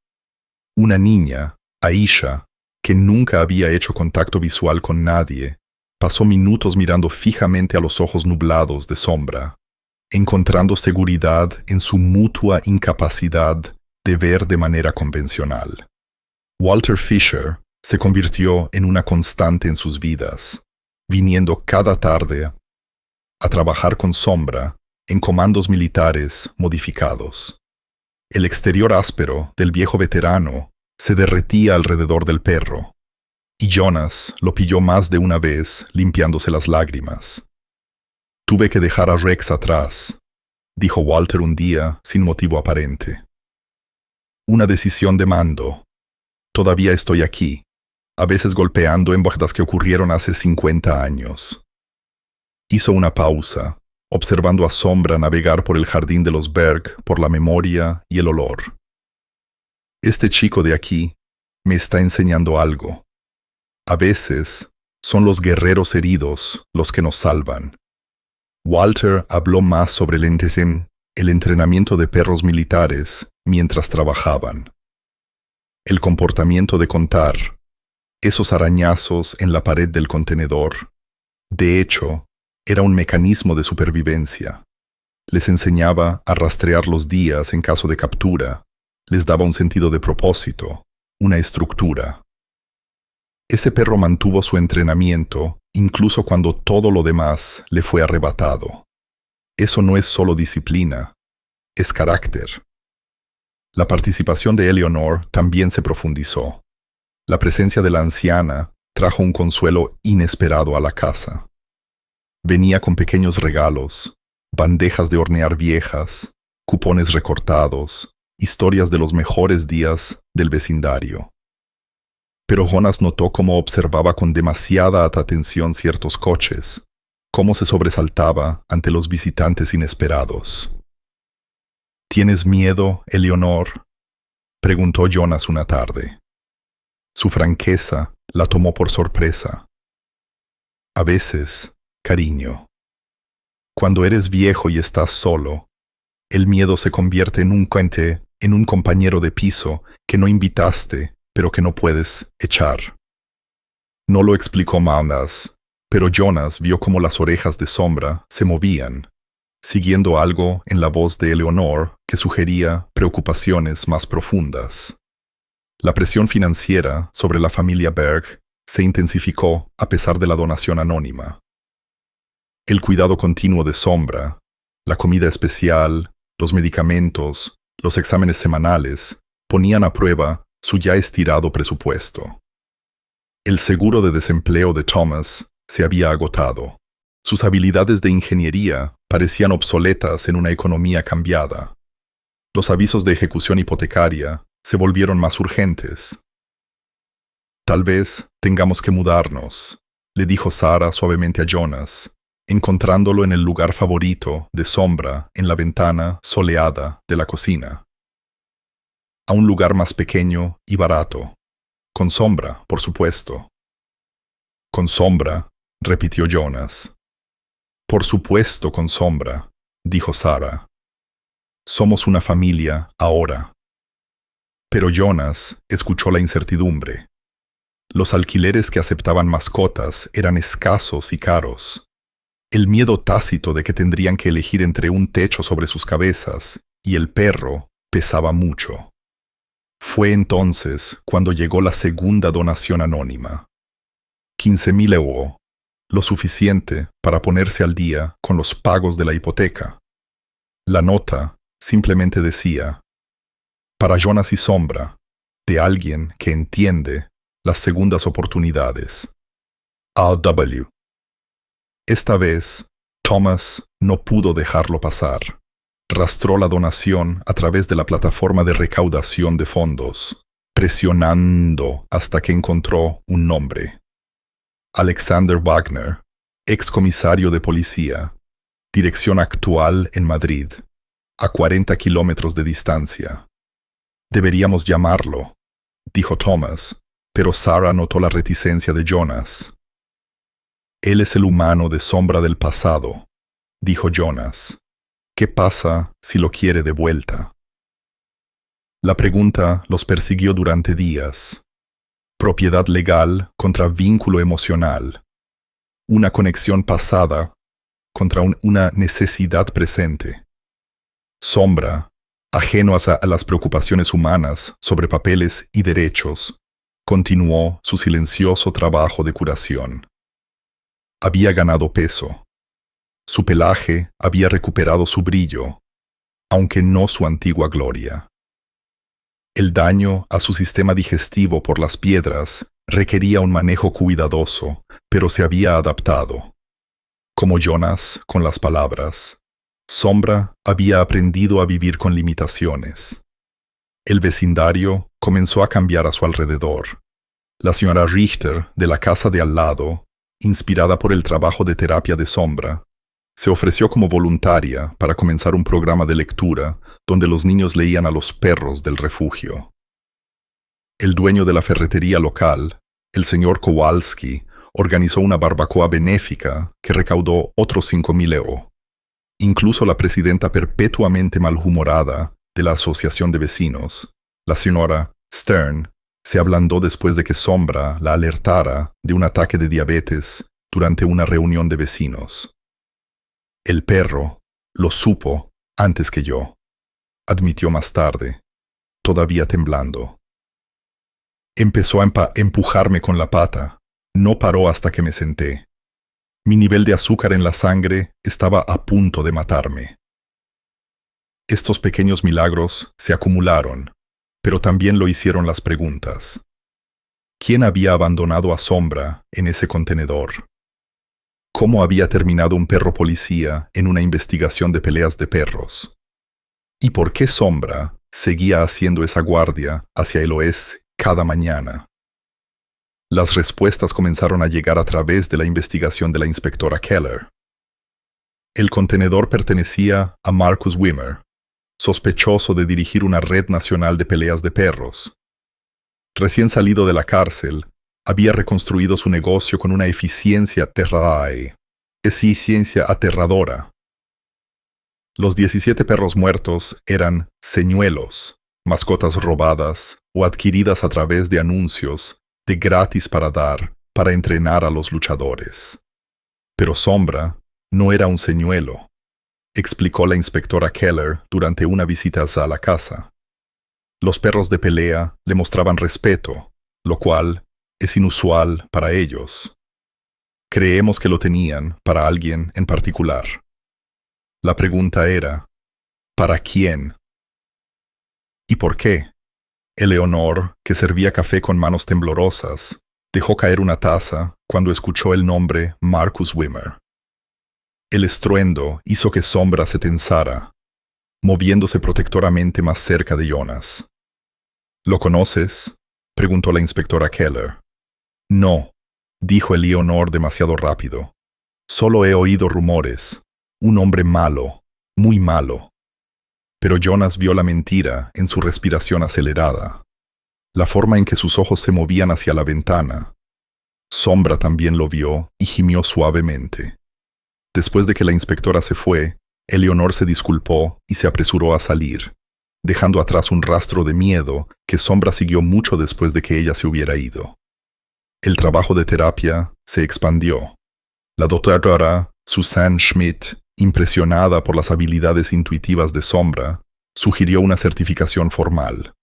Una niña, Aisha, que nunca había hecho contacto visual con nadie, pasó minutos mirando fijamente a los ojos nublados de Sombra, encontrando seguridad en su mutua incapacidad de ver de manera convencional. Walter Fisher se convirtió en una constante en sus vidas, viniendo cada tarde a trabajar con Sombra en comandos militares modificados. El exterior áspero del viejo veterano se derretía alrededor del perro, y Jonas lo pilló más de una vez limpiándose las lágrimas. «Tuve que dejar a Rex atrás», dijo Walter un día sin motivo aparente. «Una decisión de mando. Todavía estoy aquí, a veces golpeando en bocas que ocurrieron hace 50 años». Hizo una pausa, observando a Sombra navegar por el jardín de los Berg por la memoria y el olor. «Este chico de aquí me está enseñando algo. A veces son los guerreros heridos los que nos salvan». Walter habló más sobre el entrenamiento de perros militares mientras trabajaban. El comportamiento de contar, esos arañazos en la pared del contenedor, de hecho, era un mecanismo de supervivencia. Les enseñaba a rastrear los días en caso de captura, les daba un sentido de propósito, una estructura. Ese perro mantuvo su entrenamiento incluso cuando todo lo demás le fue arrebatado. Eso no es solo disciplina, es carácter. La participación de Eleanor también se profundizó. La presencia de la anciana trajo un consuelo inesperado a la casa. Venía con pequeños regalos, bandejas de hornear viejas, cupones recortados, historias de los mejores días del vecindario. Pero Jonas notó cómo observaba con demasiada atención ciertos coches, cómo se sobresaltaba ante los visitantes inesperados. «¿Tienes miedo, Eleanor?», preguntó Jonas una tarde. Su franqueza la tomó por sorpresa. «A veces, cariño. Cuando eres viejo y estás solo, el miedo se convierte en un compañero de piso que no invitaste, pero que no puedes echar». No lo explicó Manas, pero Jonas vio cómo las orejas de Sombra se movían, siguiendo algo en la voz de Eleanor que sugería preocupaciones más profundas. La presión financiera sobre la familia Berg se intensificó a pesar de la donación anónima. El cuidado continuo de Sombra, la comida especial, los medicamentos, los exámenes semanales, ponían a prueba su ya estirado presupuesto. El seguro de desempleo de Thomas se había agotado. Sus habilidades de ingeniería parecían obsoletas en una economía cambiada. Los avisos de ejecución hipotecaria se volvieron más urgentes. «Tal vez tengamos que mudarnos», le dijo Sarah suavemente a Jonas, encontrándolo en el lugar favorito de Sombra en la ventana soleada de la cocina. «A un lugar más pequeño y barato. Con Sombra, por supuesto». «Con Sombra», repitió Jonas. «Por supuesto con Sombra», dijo Sarah. «Somos una familia ahora». Pero Jonas escuchó la incertidumbre. Los alquileres que aceptaban mascotas eran escasos y caros. El miedo tácito de que tendrían que elegir entre un techo sobre sus cabezas y el perro pesaba mucho. Fue entonces cuando llegó la segunda donación anónima. 15,000 euros, lo suficiente para ponerse al día con los pagos de la hipoteca. La nota simplemente decía: «Para Jonas y Sombra, de alguien que entiende las segundas oportunidades». R.W. Esta vez, Thomas no pudo dejarlo pasar. Rastró la donación a través de la plataforma de recaudación de fondos, presionando hasta que encontró un nombre. Alexander Wagner, excomisario de policía, dirección actual en Madrid, a 40 kilómetros de distancia. Deberíamos llamarlo, dijo Thomas, pero Sarah notó la reticencia de Jonas. Él es el humano de sombra del pasado, dijo Jonas. ¿Qué pasa si lo quiere de vuelta? La pregunta los persiguió durante días. Propiedad legal contra vínculo emocional. Una conexión pasada contra una necesidad presente. Sombra, ajeno a las preocupaciones humanas sobre papeles y derechos, continuó su silencioso trabajo de curación. Había ganado peso. Su pelaje había recuperado su brillo, aunque no su antigua gloria. El daño a su sistema digestivo por las piedras requería un manejo cuidadoso, pero se había adaptado. Como Jonas con las palabras, Sombra había aprendido a vivir con limitaciones. El vecindario comenzó a cambiar a su alrededor. La señora Richter, de la casa de al lado, inspirada por el trabajo de terapia de Sombra, se ofreció como voluntaria para comenzar un programa de lectura donde los niños leían a los perros del refugio. El dueño de la ferretería local, el señor Kowalski, organizó una barbacoa benéfica que recaudó otros 5,000 euros. Incluso la presidenta perpetuamente malhumorada de la asociación de vecinos, la señora Stern, se ablandó después de que Sombra la alertara de un ataque de diabetes durante una reunión de vecinos. El perro lo supo antes que yo, admitió más tarde, todavía temblando. Empezó a empujarme con la pata. No paró hasta que me senté. Mi nivel de azúcar en la sangre estaba a punto de matarme. Estos pequeños milagros se acumularon, pero también lo hicieron las preguntas. ¿Quién había abandonado a Sombra en ese contenedor? ¿Cómo había terminado un perro policía en una investigación de peleas de perros? ¿Y por qué Sombra seguía haciendo esa guardia hacia el oeste cada mañana? Las respuestas comenzaron a llegar a través de la investigación de la inspectora Keller. El contenedor pertenecía a Marcus Wimmer, sospechoso de dirigir una red nacional de peleas de perros. Recién salido de la cárcel, había reconstruido su negocio con una eficiencia aterradora. Los 17 perros muertos eran señuelos, mascotas robadas o adquiridas a través de anuncios de gratis para entrenar a los luchadores. Pero Sombra no era un señuelo, explicó la inspectora Keller durante una visita a la casa. Los perros de pelea le mostraban respeto, lo cual es inusual para ellos. Creemos que lo tenían para alguien en particular. La pregunta era, ¿para quién? ¿Y por qué? Eleonor, que servía café con manos temblorosas, dejó caer una taza cuando escuchó el nombre Marcus Wimmer. El estruendo hizo que Sombra se tensara, moviéndose protectoramente más cerca de Jonas. ¿Lo conoces?, preguntó la inspectora Keller. No, dijo Eleonor demasiado rápido. Solo he oído rumores. Un hombre malo, muy malo. Pero Jonas vio la mentira en su respiración acelerada, la forma en que sus ojos se movían hacia la ventana. Sombra también lo vio y gimió suavemente. Después de que la inspectora se fue, Eleonor se disculpó y se apresuró a salir, dejando atrás un rastro de miedo que Sombra siguió mucho después de que ella se hubiera ido. El trabajo de terapia se expandió. La doctora Susanne Schmidt, impresionada por las habilidades intuitivas de Sombra, sugirió una certificación formal.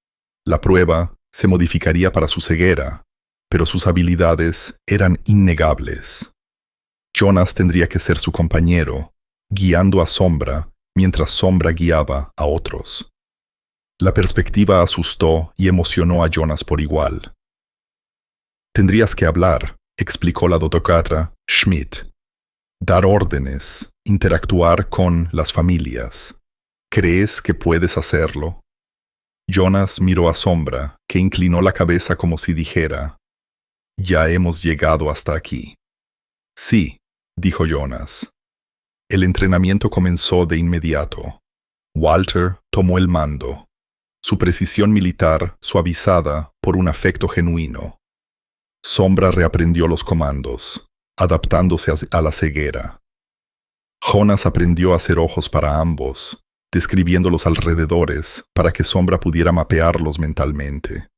La prueba se modificaría para su ceguera, pero sus habilidades eran innegables. Jonas tendría que ser su compañero, guiando a Sombra mientras Sombra guiaba a otros. La perspectiva asustó y emocionó a Jonas por igual. Tendrías que hablar, explicó la doctora Schmidt. Dar órdenes, interactuar con las familias. ¿Crees que puedes hacerlo? Jonas miró a Sombra, que inclinó la cabeza como si dijera, «Ya hemos llegado hasta aquí». «Sí», dijo Jonas. El entrenamiento comenzó de inmediato. Walter tomó el mando, su precisión militar suavizada por un afecto genuino. Sombra reaprendió los comandos, adaptándose a la ceguera. Jonas aprendió a hacer ojos para ambos, describiendo los alrededores para que Sombra pudiera mapearlos mentalmente.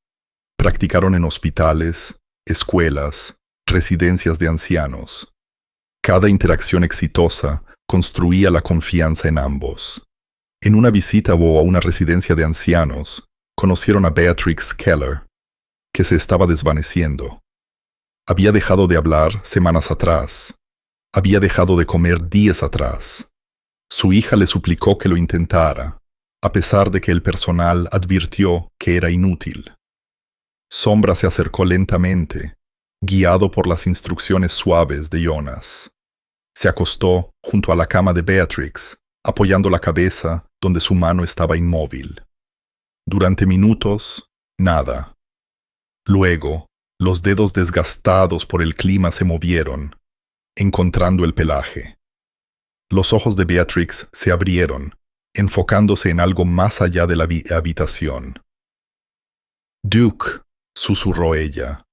Practicaron en hospitales, escuelas, residencias de ancianos. Cada interacción exitosa construía la confianza en ambos. En una visita a una residencia de ancianos, conocieron a Beatrix Keller, que se estaba desvaneciendo. Había dejado de hablar semanas atrás. Había dejado de comer días atrás. Su hija le suplicó que lo intentara, a pesar de que el personal advirtió que era inútil. Sombra se acercó lentamente, guiado por las instrucciones suaves de Jonas. Se acostó junto a la cama de Beatrix, apoyando la cabeza donde su mano estaba inmóvil. Durante minutos, nada. Luego, los dedos desgastados por el clima se movieron, encontrando el pelaje. Los ojos de Beatrix se abrieron, enfocándose en algo más allá de la habitación. «Duke», susurró ella.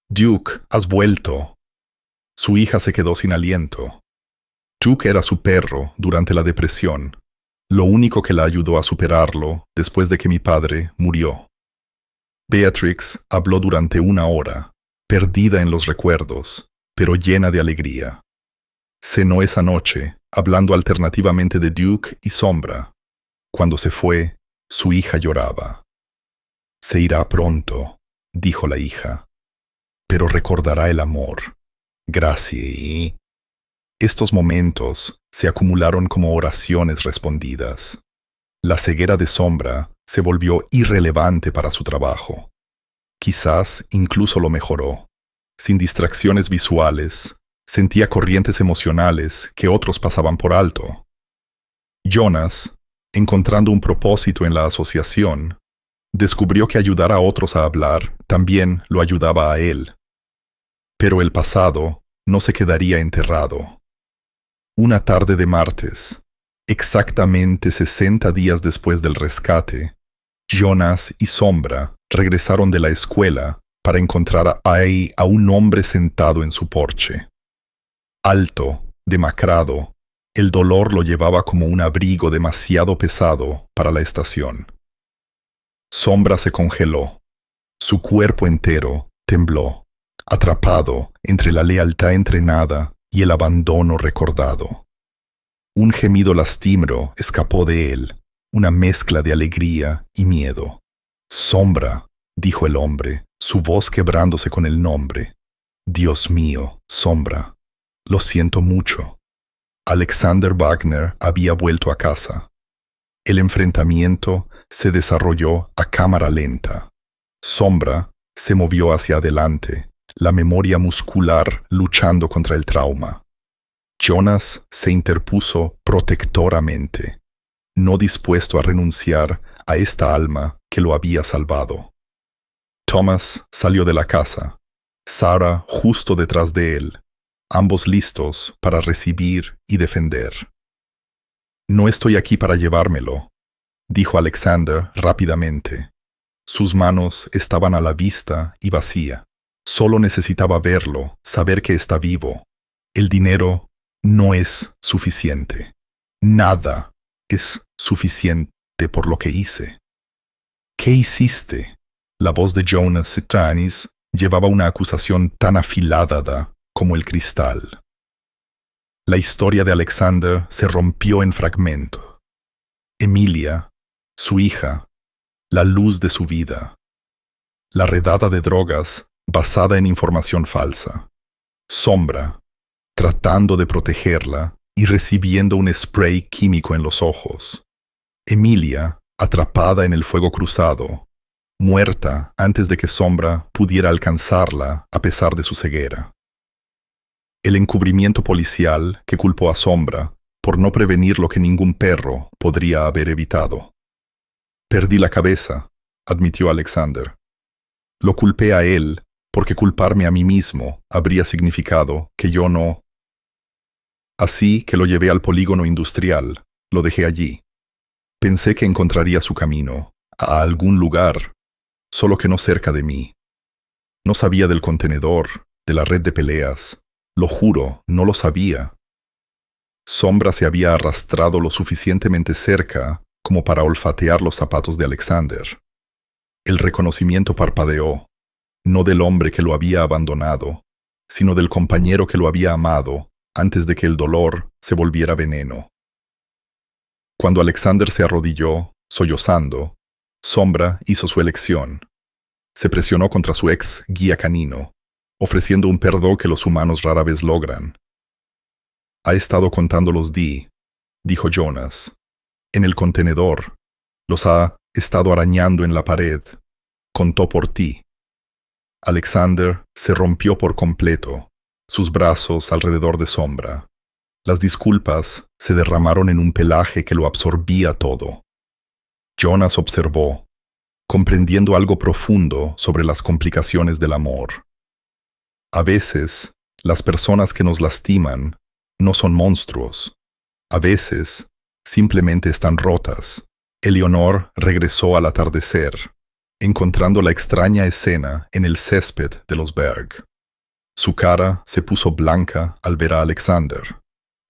«Duke, has vuelto». Su hija se quedó sin aliento. Duke era su perro durante la depresión, lo único que la ayudó a superarlo después de que mi padre murió. Beatrix habló durante 1 hora, perdida en los recuerdos, pero llena de alegría. Cenó esa noche, hablando alternativamente de Duke y Sombra. Cuando se fue, su hija lloraba. «Se irá pronto», dijo la hija, «pero recordará el amor. Gracias». Estos momentos se acumularon como oraciones respondidas. La ceguera de Sombra se volvió irrelevante para su trabajo. Quizás incluso lo mejoró. Sin distracciones visuales, sentía corrientes emocionales que otros pasaban por alto. Jonas, encontrando un propósito en la asociación, descubrió que ayudar a otros a hablar también lo ayudaba a él. Pero el pasado no se quedaría enterrado. Una tarde de martes, exactamente 60 días después del rescate, Jonas y Sombra regresaron de la escuela para encontrar ahí a un hombre sentado en su porche. Alto, demacrado, el dolor lo llevaba como un abrigo demasiado pesado para la estación. Sombra se congeló. Su cuerpo entero tembló, atrapado entre la lealtad entrenada y el abandono recordado. Un gemido lastimero escapó de él, una mezcla de alegría y miedo. «Sombra», dijo el hombre, su voz quebrándose con el nombre. «Dios mío, Sombra, lo siento mucho». Alexander Wagner había vuelto a casa. El enfrentamiento se desarrolló a cámara lenta. Sombra se movió hacia adelante, la memoria muscular luchando contra el trauma. Jonas se interpuso protectoramente, no dispuesto a renunciar a esta alma que lo había salvado. Thomas salió de la casa, Sarah justo detrás de él, ambos listos para recibir y defender. «No estoy aquí para llevármelo», dijo Alexander rápidamente. Sus manos estaban a la vista y vacía. Solo necesitaba verlo, saber que está vivo. El dinero no es suficiente. Nada es suficiente por lo que hice. «¿Qué hiciste?» La voz de Jonas Sitanis llevaba una acusación tan afilada como el cristal. La historia de Alexander se rompió en fragmentos. Emilia, su hija, la luz de su vida. La redada de drogas basada en información falsa. Sombra, tratando de protegerla y recibiendo un spray químico en los ojos. Emilia, atrapada en el fuego cruzado, muerta antes de que Sombra pudiera alcanzarla a pesar de su ceguera. El encubrimiento policial que culpó a Sombra por no prevenir lo que ningún perro podría haber evitado. Perdí la cabeza, admitió Alexander. Lo culpé a él porque culparme a mí mismo habría significado que yo no. Así que lo llevé al polígono industrial, lo dejé allí. Pensé que encontraría su camino, a algún lugar, solo que no cerca de mí. No sabía del contenedor, de la red de peleas. Lo juro, no lo sabía. Sombra se había arrastrado lo suficientemente cerca como para olfatear los zapatos de Alexander. El reconocimiento parpadeó, no del hombre que lo había abandonado, sino del compañero que lo había amado antes de que el dolor se volviera veneno. Cuando Alexander se arrodilló, sollozando, Sombra hizo su elección. Se presionó contra su ex guía canino, ofreciendo un perdón que los humanos rara vez logran. Ha estado contando los dijo Jonas. En el contenedor. Los ha estado arañando en la pared. Contó por ti. Alexander se rompió por completo, sus brazos alrededor de Sombra. Las disculpas se derramaron en un pelaje que lo absorbía todo. Jonas observó, comprendiendo algo profundo sobre las complicaciones del amor. A veces, las personas que nos lastiman no son monstruos. A veces, simplemente están rotas. Eleonor regresó al atardecer, encontrando la extraña escena en el césped de los Berg. Su cara se puso blanca al ver a Alexander.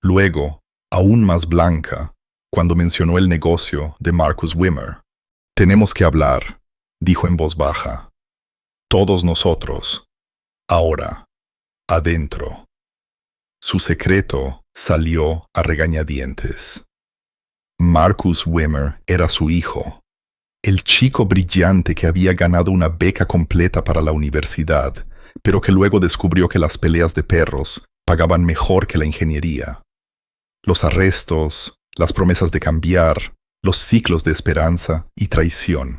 Luego, aún más blanca, cuando mencionó el negocio de Marcus Wimmer. Tenemos que hablar, dijo en voz baja. Todos nosotros. Ahora. Adentro. Su secreto salió a regañadientes. Marcus Wimmer era su hijo, el chico brillante que había ganado una beca completa para la universidad, pero que luego descubrió que las peleas de perros pagaban mejor que la ingeniería. Los arrestos, las promesas de cambiar, los ciclos de esperanza y traición.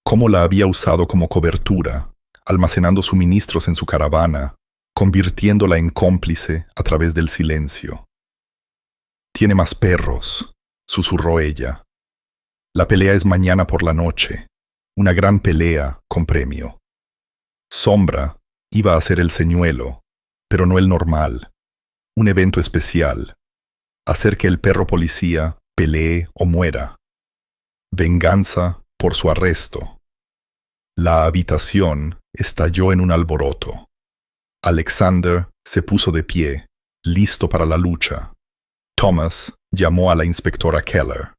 Cómo la había usado como cobertura, almacenando suministros en su caravana, convirtiéndola en cómplice a través del silencio. Tiene más perros, susurró ella. La pelea es mañana por la noche, una gran pelea con premio. Sombra iba a ser el señuelo, pero no el normal, un evento especial, hacer que el perro policía pelee o muera. Venganza por su arresto. La habitación estalló en un alboroto. Alexander se puso de pie, listo para la lucha. Thomas llamó a la inspectora Keller.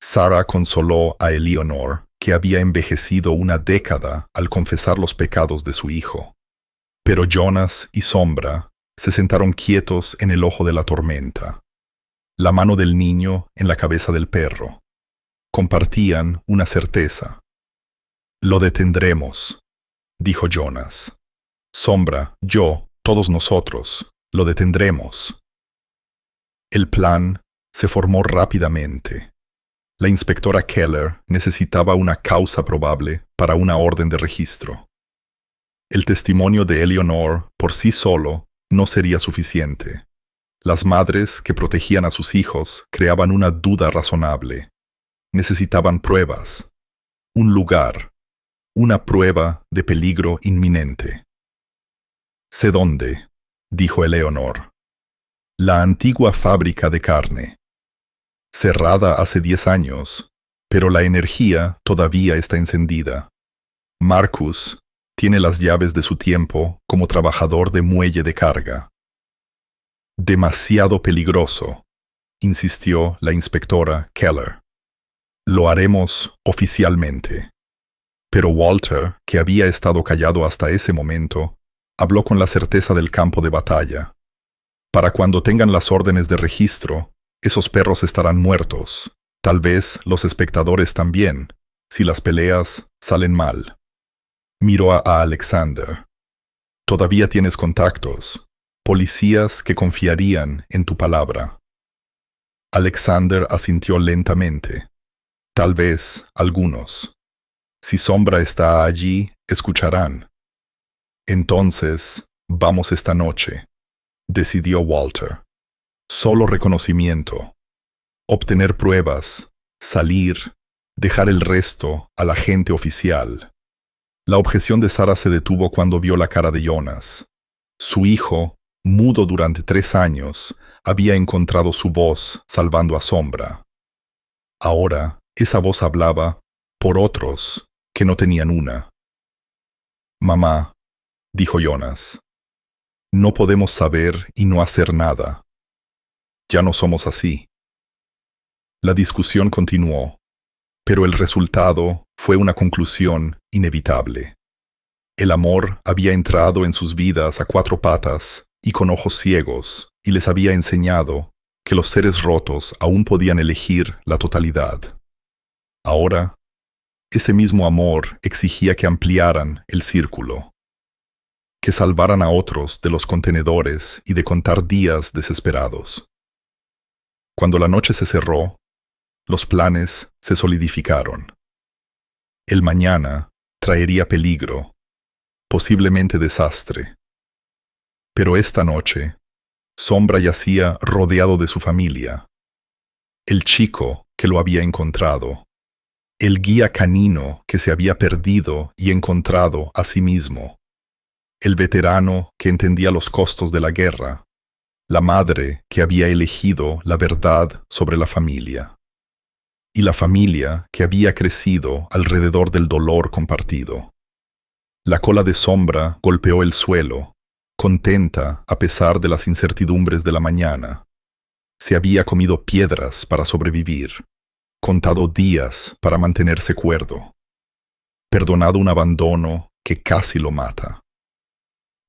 Sarah consoló a Eleonor, que había envejecido una década al confesar los pecados de su hijo. Pero Jonas y Sombra se sentaron quietos en el ojo de la tormenta. La mano del niño en la cabeza del perro. Compartían una certeza. Lo detendremos, dijo Jonas. Sombra, yo, todos nosotros, lo detendremos. El plan se formó rápidamente. La inspectora Keller necesitaba una causa probable para una orden de registro. El testimonio de Eleonor por sí solo no sería suficiente. Las madres que protegían a sus hijos creaban una duda razonable. Necesitaban pruebas, un lugar, una prueba de peligro inminente. Sé dónde, dijo Eleonor. La antigua fábrica de carne. Cerrada hace 10 años, pero la energía todavía está encendida. Marcus tiene las llaves de su tiempo como trabajador de muelle de carga. Demasiado peligroso, insistió la inspectora Keller. Lo haremos oficialmente. Pero Walter, que había estado callado hasta ese momento, habló con la certeza del campo de batalla. Para cuando tengan las órdenes de registro, esos perros estarán muertos. Tal vez los espectadores también, si las peleas salen mal. Miró a Alexander. Todavía tienes contactos, policías que confiarían en tu palabra. Alexander asintió lentamente. Tal vez algunos. Si Sombra está allí, escucharán. Entonces, vamos esta noche. decidió Walter. Solo reconocimiento. Obtener pruebas, salir, dejar el resto al agente oficial. La objeción de Sarah se detuvo cuando vio la cara de Jonas. Su hijo, mudo durante 3 años, había encontrado su voz salvando a Sombra. Ahora, esa voz hablaba por otros que no tenían una. «Mamá», dijo Jonas, «no podemos saber y no hacer nada. Ya no somos así». La discusión continuó, pero el resultado fue una conclusión inevitable. El amor había entrado en sus vidas a 4 patas y con ojos ciegos, y les había enseñado que los seres rotos aún podían elegir la totalidad. Ahora, ese mismo amor exigía que ampliaran el círculo, que salvaran a otros de los contenedores y de contar días desesperados. Cuando la noche se cerró, los planes se solidificaron. El mañana traería peligro, posiblemente desastre. Pero esta noche, Sombra yacía rodeado de su familia. El chico que lo había encontrado. El guía canino que se había perdido y encontrado a sí mismo. El veterano que entendía los costos de la guerra. La madre que había elegido la verdad sobre la familia. Y la familia que había crecido alrededor del dolor compartido. La cola de Sombra golpeó el suelo, contenta a pesar de las incertidumbres de la mañana. Se había comido piedras para sobrevivir, contado días para mantenerse cuerdo, perdonado un abandono que casi lo mata.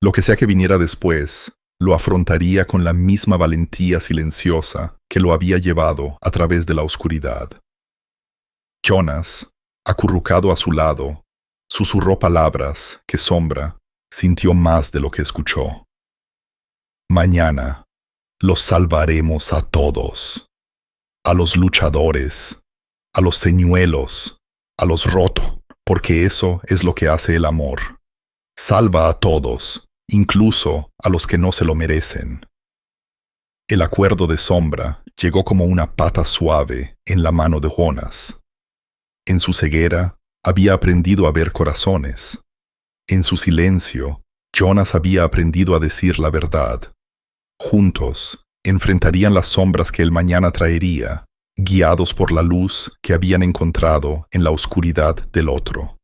Lo que sea que viniera después, lo afrontaría con la misma valentía silenciosa que lo había llevado a través de la oscuridad. Jonas, acurrucado a su lado, susurró palabras que Sombra sintió más de lo que escuchó. Mañana los salvaremos a todos. A los luchadores, a los señuelos, a los rotos, porque eso es lo que hace el amor. Salva a todos, incluso a los que no se lo merecen. El acuerdo de Sombra llegó como una pata suave en la mano de Jonas. En su ceguera, había aprendido a ver corazones. En su silencio, Jonas había aprendido a decir la verdad. Juntos, enfrentarían las sombras que el mañana traería, guiados por la luz que habían encontrado en la oscuridad del otro.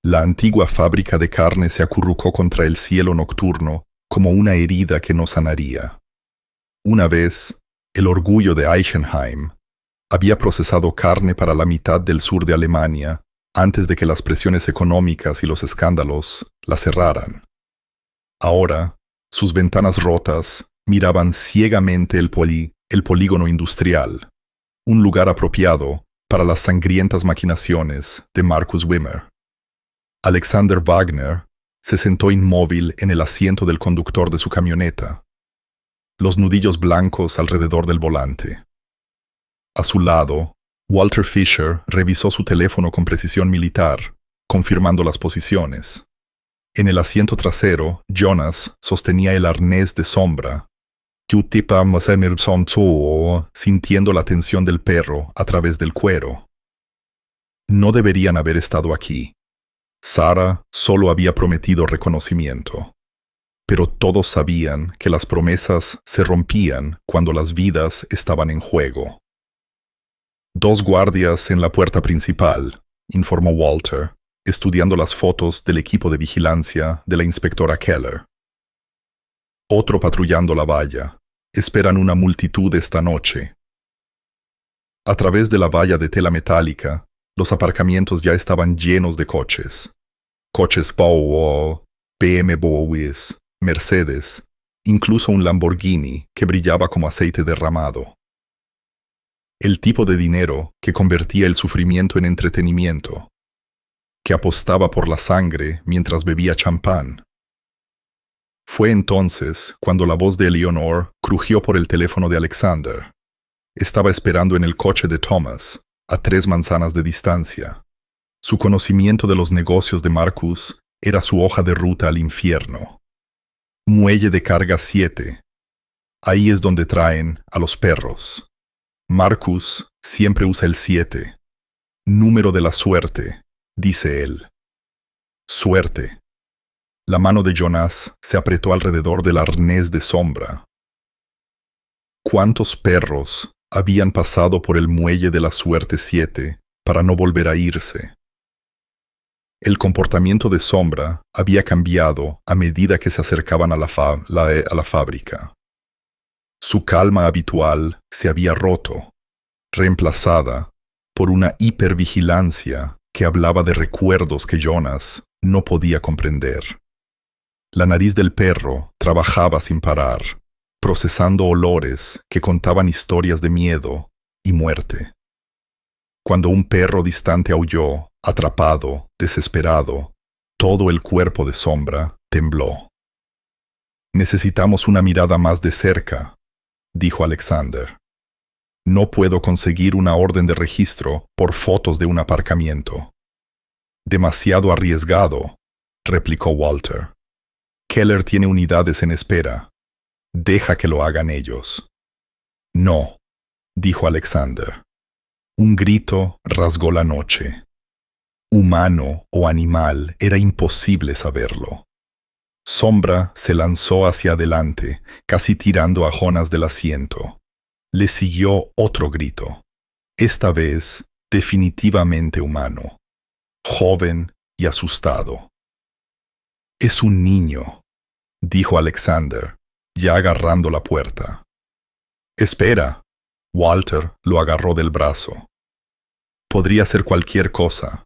La antigua fábrica de carne se acurrucó contra el cielo nocturno como una herida que no sanaría. Una vez, el orgullo de Eichenheim había procesado carne para la mitad del sur de Alemania antes de que las presiones económicas y los escándalos la cerraran. Ahora, sus ventanas rotas miraban ciegamente el polígono industrial, un lugar apropiado para las sangrientas maquinaciones de Markus Wimmer. Alexander Wagner se sentó inmóvil en el asiento del conductor de su camioneta, los nudillos blancos alrededor del volante. A su lado, Walter Fisher revisó su teléfono con precisión militar, confirmando las posiciones. En el asiento trasero, Jonas sostenía el arnés de Sombra, sintiendo la tensión del perro a través del cuero. No deberían haber estado aquí. Sarah solo había prometido reconocimiento. Pero todos sabían que las promesas se rompían cuando las vidas estaban en juego. 2 guardias en la puerta principal, informó Walter, estudiando las fotos del equipo de vigilancia de la inspectora Keller. Otro patrullando la valla. Esperan una multitud esta noche. A través de la valla de tela metálica, los aparcamientos ya estaban llenos de coches. Coches Volvo, BMWs, Mercedes, incluso un Lamborghini que brillaba como aceite derramado. El tipo de dinero que convertía el sufrimiento en entretenimiento, que apostaba por la sangre mientras bebía champán. Fue entonces cuando la voz de Eleanor crujió por el teléfono de Alexander. Estaba esperando en el coche de Thomas, a 3 manzanas de distancia. Su conocimiento de los negocios de Markus era su hoja de ruta al infierno. Muelle de carga 7. Ahí es donde traen a los perros. Marcus siempre usa el 7. Número de la suerte, dice él. Suerte. La mano de Jonas se apretó alrededor del arnés de sombra. ¿Cuántos perros habían pasado por el muelle de la suerte 7 para no volver a irse? El comportamiento de Sombra había cambiado a medida que se acercaban a la fábrica. Su calma habitual se había roto, reemplazada por una hipervigilancia que hablaba de recuerdos que Jonas no podía comprender. La nariz del perro trabajaba sin parar, procesando olores que contaban historias de miedo y muerte. Cuando un perro distante aulló, atrapado, desesperado, todo el cuerpo de Sombra tembló. «Necesitamos una mirada más de cerca», dijo Alexander. «No puedo conseguir una orden de registro por fotos de un aparcamiento». «Demasiado arriesgado», replicó Walter. «Keller tiene unidades en espera. Deja que lo hagan ellos». «No», dijo Alexander. Un grito rasgó la noche. Humano o animal, era imposible saberlo. Sombra se lanzó hacia adelante, casi tirando a Jonas del asiento. Le siguió otro grito. Esta vez, definitivamente humano. Joven y asustado. «Es un niño», dijo Alexander, ya agarrando la puerta. «Espera». Walter lo agarró del brazo. «Podría ser cualquier cosa.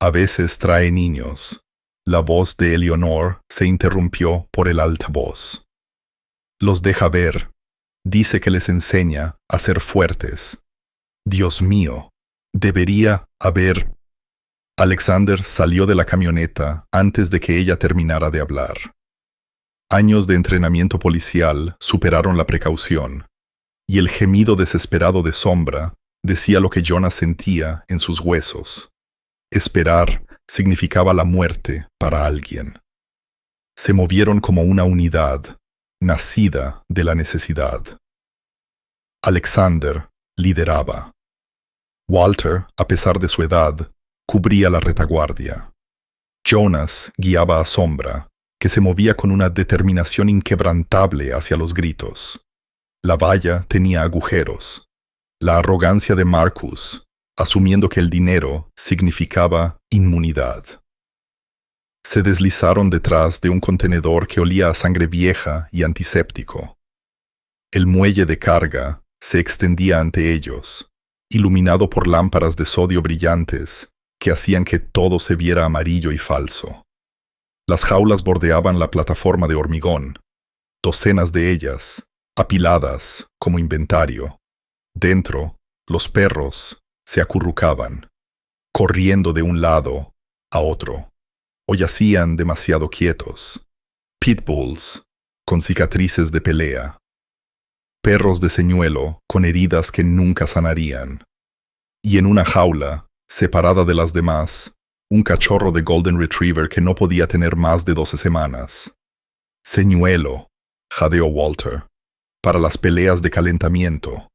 A veces trae niños». La voz de Eleonor se interrumpió por el altavoz. «Los deja ver. Dice que les enseña a ser fuertes. Dios mío, debería haber...» Alexander salió de la camioneta antes de que ella terminara de hablar. Años de entrenamiento policial superaron la precaución, y el gemido desesperado de Sombra decía lo que Jonas sentía en sus huesos. Esperar significaba la muerte para alguien. Se movieron como una unidad, nacida de la necesidad. Alexander lideraba. Walter, a pesar de su edad, cubría la retaguardia. Jonas guiaba a Sombra, que se movía con una determinación inquebrantable hacia los gritos. La valla tenía agujeros. La arrogancia de Marcus, asumiendo que el dinero significaba inmunidad. Se deslizaron detrás de un contenedor que olía a sangre vieja y antiséptico. El muelle de carga se extendía ante ellos, iluminado por lámparas de sodio brillantes que hacían que todo se viera amarillo y falso. Las jaulas bordeaban la plataforma de hormigón, docenas de ellas, apiladas como inventario. Dentro, los perros se acurrucaban, corriendo de un lado a otro, o yacían demasiado quietos. Pitbulls, con cicatrices de pelea. Perros de señuelo con heridas que nunca sanarían. Y en una jaula, separada de las demás, un cachorro de Golden Retriever que no podía tener más de 12 semanas. Señuelo, jadeó Walter, para las peleas de calentamiento.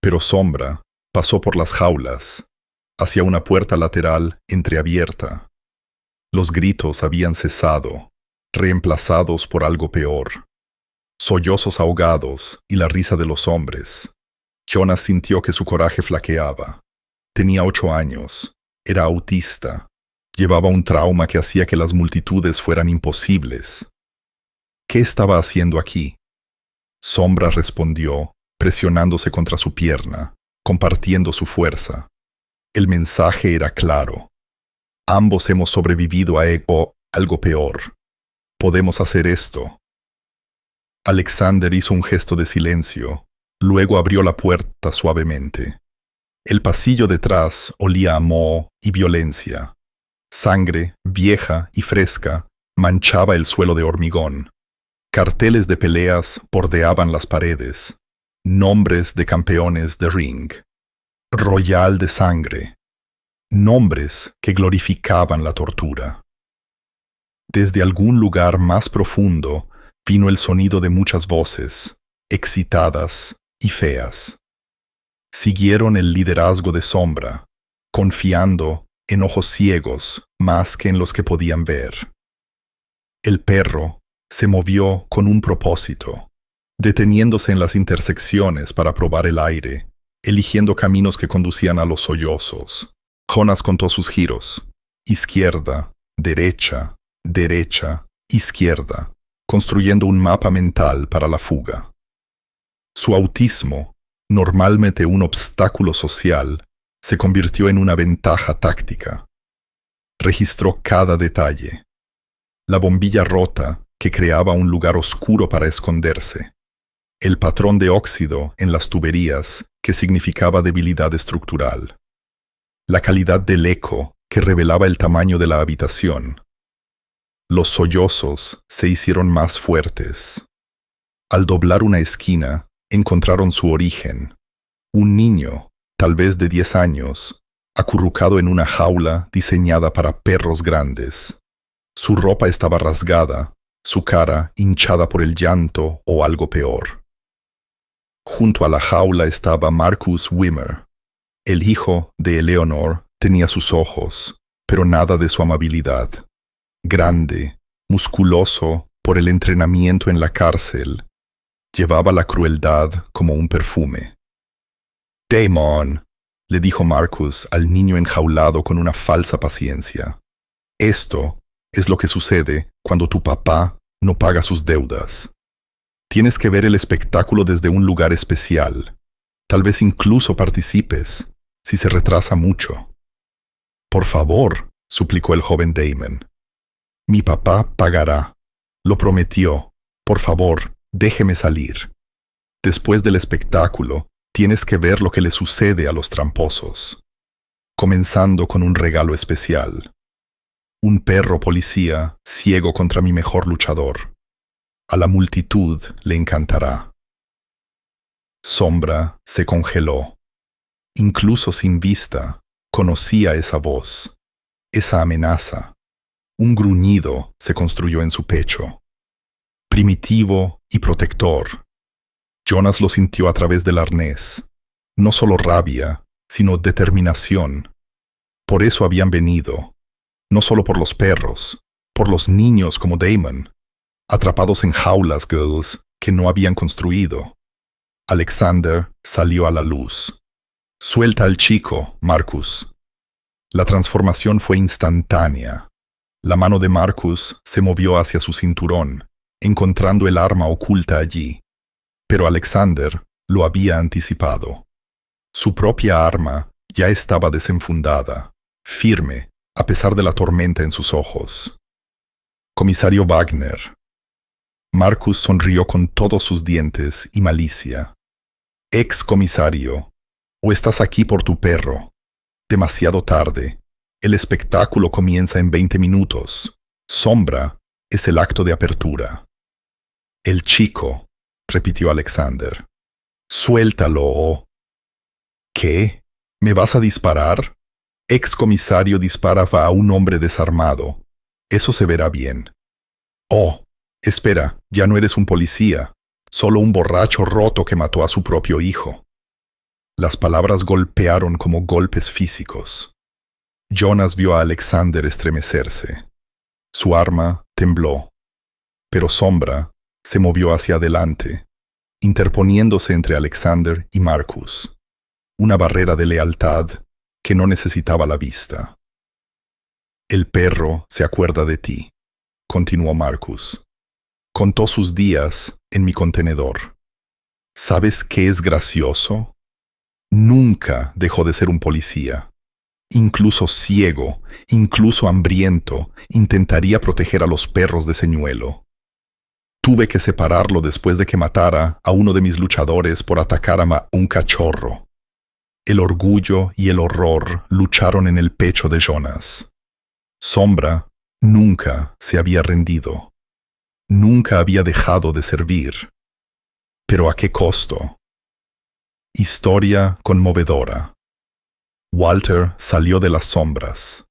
Pero Sombra pasó por las jaulas, hacia una puerta lateral entreabierta. Los gritos habían cesado, reemplazados por algo peor. Sollozos ahogados y la risa de los hombres. Jonas sintió que su coraje flaqueaba. Tenía 8 años, era autista, llevaba un trauma que hacía que las multitudes fueran imposibles. ¿Qué estaba haciendo aquí? Sombra respondió, presionándose contra su pierna, compartiendo su fuerza. El mensaje era claro. Ambos hemos sobrevivido a algo peor. Podemos hacer esto. Alexander hizo un gesto de silencio, luego abrió la puerta suavemente. El pasillo detrás olía a moho y violencia. Sangre, vieja y fresca, manchaba el suelo de hormigón. Carteles de peleas bordeaban las paredes. Nombres de campeones de ring. Royal de sangre. Nombres que glorificaban la tortura. Desde algún lugar más profundo vino el sonido de muchas voces, excitadas y feas. Siguieron el liderazgo de Sombra, confiando en ojos ciegos más que en los que podían ver. El perro se movió con un propósito, deteniéndose en las intersecciones para probar el aire, eligiendo caminos que conducían a los sollozos. Jonas contó sus giros: izquierda, derecha, derecha, izquierda, construyendo un mapa mental para la fuga. Su autismo, normalmente un obstáculo social, se convirtió en una ventaja táctica. Registró cada detalle. La bombilla rota que creaba un lugar oscuro para esconderse. El patrón de óxido en las tuberías que significaba debilidad estructural. La calidad del eco que revelaba el tamaño de la habitación. Los sollozos se hicieron más fuertes. Al doblar una esquina, encontraron su origen. Un niño, tal vez de 10 años, acurrucado en una jaula diseñada para perros grandes. Su ropa estaba rasgada, su cara hinchada por el llanto o algo peor. Junto a la jaula estaba Marcus Wimmer. El hijo de Eleanor tenía sus ojos, pero nada de su amabilidad. Grande, musculoso por el entrenamiento en la cárcel, llevaba la crueldad como un perfume. «Damon», le dijo Marcus al niño enjaulado con una falsa paciencia. «Esto es lo que sucede cuando tu papá no paga sus deudas. Tienes que ver el espectáculo desde un lugar especial. Tal vez incluso participes, si se retrasa mucho». «Por favor», suplicó el joven Damon. «Mi papá pagará. Lo prometió. Por favor, déjeme salir. Después del espectáculo, tienes que ver lo que le sucede a los tramposos. Comenzando con un regalo especial. Un perro policía ciego contra mi mejor luchador. A la multitud le encantará». Sombra se congeló. Incluso sin vista, conocía esa voz, esa amenaza. Un gruñido se construyó en su pecho. Primitivo y protector. Jonas lo sintió a través del arnés. No solo rabia, sino determinación. Por eso habían venido. No solo por los perros, por los niños como Damon, atrapados en jaulas girls que no habían construido. Alexander salió a la luz. «Suelta al chico, Marcus». La transformación fue instantánea. La mano de Marcus se movió hacia su cinturón, encontrando el arma oculta allí. Pero Alexander lo había anticipado. Su propia arma ya estaba desenfundada, firme, a pesar de la tormenta en sus ojos. «Comisario Wagner». Marcus sonrió con todos sus dientes y malicia. «Ex comisario, o estás aquí por tu perro. Demasiado tarde. El espectáculo comienza en 20 minutos. Sombra es el acto de apertura». «El chico», repitió Alexander. «Suéltalo». «¿Qué? ¿Me vas a disparar?» Ex comisario disparaba a un hombre desarmado. Eso se verá bien. «Oh, espera, ya no eres un policía, solo un borracho roto que mató a su propio hijo». Las palabras golpearon como golpes físicos. Jonas vio a Alexander estremecerse. Su arma tembló, pero Sombra se movió hacia adelante, interponiéndose entre Alexander y Marcus. Una barrera de lealtad que no necesitaba la vista. «El perro se acuerda de ti», continuó Marcus. «Contó sus días en mi contenedor. ¿Sabes qué es gracioso? Nunca dejó de ser un policía. Incluso ciego, incluso hambriento, intentaría proteger a los perros de señuelo. Tuve que separarlo después de que matara a uno de mis luchadores por atacar a un cachorro». El orgullo y el horror lucharon en el pecho de Jonas. Sombra nunca se había rendido. Nunca había dejado de servir. ¿Pero a qué costo? Historia conmovedora. Walter salió de las sombras,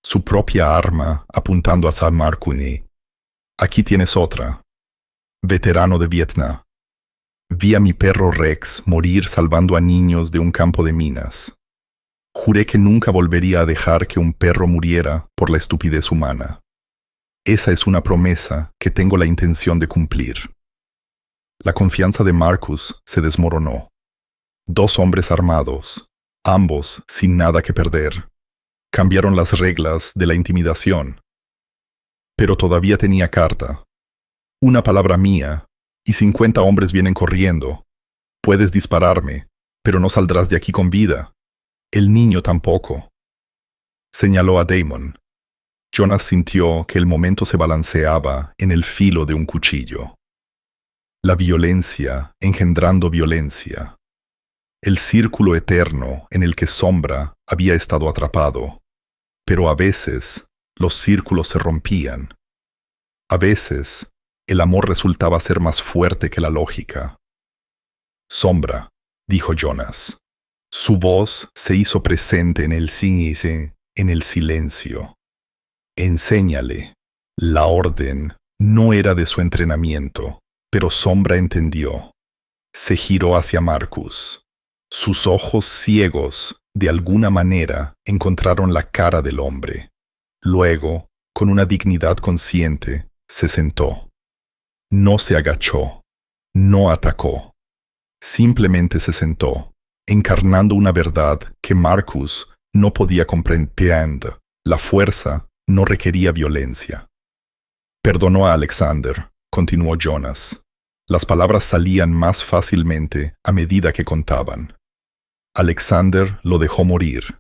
su propia arma apuntando a San Marcuni, Aquí tienes otra. Veterano de Vietnam. Vi a mi perro Rex morir salvando a niños de un campo de minas. Juré que nunca volvería a dejar que un perro muriera por la estupidez humana. Esa es una promesa que tengo la intención de cumplir. La confianza de Marcus se desmoronó. 2 hombres armados, ambos sin nada que perder, cambiaron las reglas de la intimidación. Pero todavía tenía carta. Una palabra mía, y 50 hombres vienen corriendo. Puedes dispararme, pero no saldrás de aquí con vida. El niño tampoco. Señaló a Damon. Jonas sintió que el momento se balanceaba en el filo de un cuchillo. La violencia engendrando violencia. El círculo eterno en el que Sombra había estado atrapado. Pero a veces los círculos se rompían. A veces el amor resultaba ser más fuerte que la lógica. Sombra, dijo Jonas. Su voz se hizo presente en el silencio. Enséñale. La orden no era de su entrenamiento, pero Sombra entendió. Se giró hacia Marcus. Sus ojos ciegos, de alguna manera, encontraron la cara del hombre. Luego, con una dignidad consciente, se sentó. No se agachó, no atacó. Simplemente se sentó, encarnando una verdad que Marcus no podía comprender. La fuerza no requería violencia. Perdonó a Alexander, continuó Jonas. Las palabras salían más fácilmente a medida que contaban. Alexander lo dejó morir,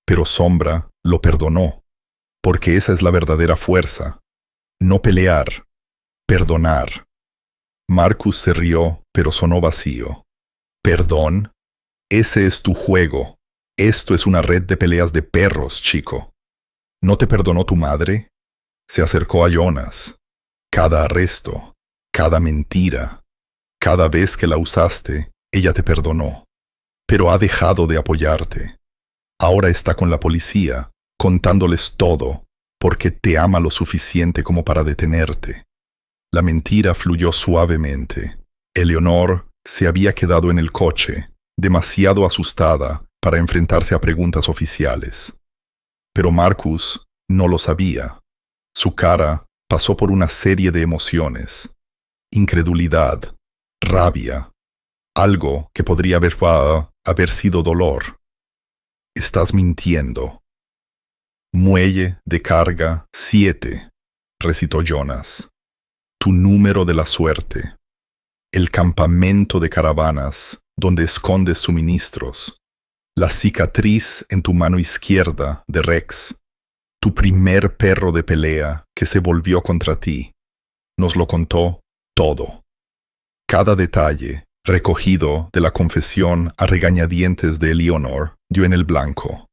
pero Sombra lo perdonó, porque esa es la verdadera fuerza. No pelear, perdonar. Marcus se rió, pero sonó vacío. ¿Perdón? Ese es tu juego. Esto es una red de peleas de perros, chico. ¿No te perdonó tu madre? Se acercó a Jonas. Cada arresto, cada mentira, cada vez que la usaste, ella te perdonó. Pero ha dejado de apoyarte. Ahora está con la policía, contándoles todo, porque te ama lo suficiente como para detenerte. La mentira fluyó suavemente. Eleonor se había quedado en el coche, demasiado asustada para enfrentarse a preguntas oficiales. Pero Marcus no lo sabía. Su cara pasó por una serie de emociones. Incredulidad, rabia, algo que podría haber sido dolor. Estás mintiendo. Muelle de carga 7, recitó Jonas. Tu número de la suerte. El campamento de caravanas donde escondes suministros. La cicatriz en tu mano izquierda de Rex. Tu primer perro de pelea que se volvió contra ti. Nos lo contó todo. Cada detalle, recogido de la confesión a regañadientes de Eleonor, dio en el blanco.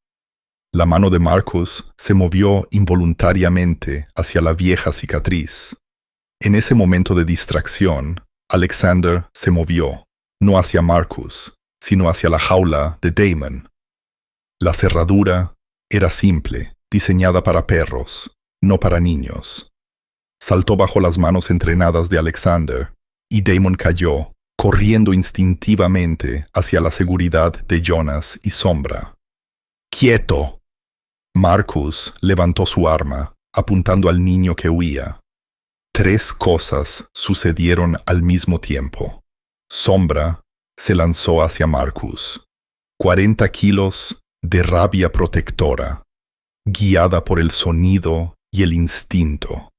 La mano de Marcus se movió involuntariamente hacia la vieja cicatriz. En ese momento de distracción, Alexander se movió, no hacia Marcus, sino hacia la jaula de Damon. La cerradura era simple, diseñada para perros, no para niños. Saltó bajo las manos entrenadas de Alexander, y Damon cayó, corriendo instintivamente hacia la seguridad de Jonas y Sombra. ¡Quieto! Marcus levantó su arma, apuntando al niño que huía. 3 cosas sucedieron al mismo tiempo. Sombra se lanzó hacia Marcus. 40 kilos de rabia protectora, guiada por el sonido y el instinto.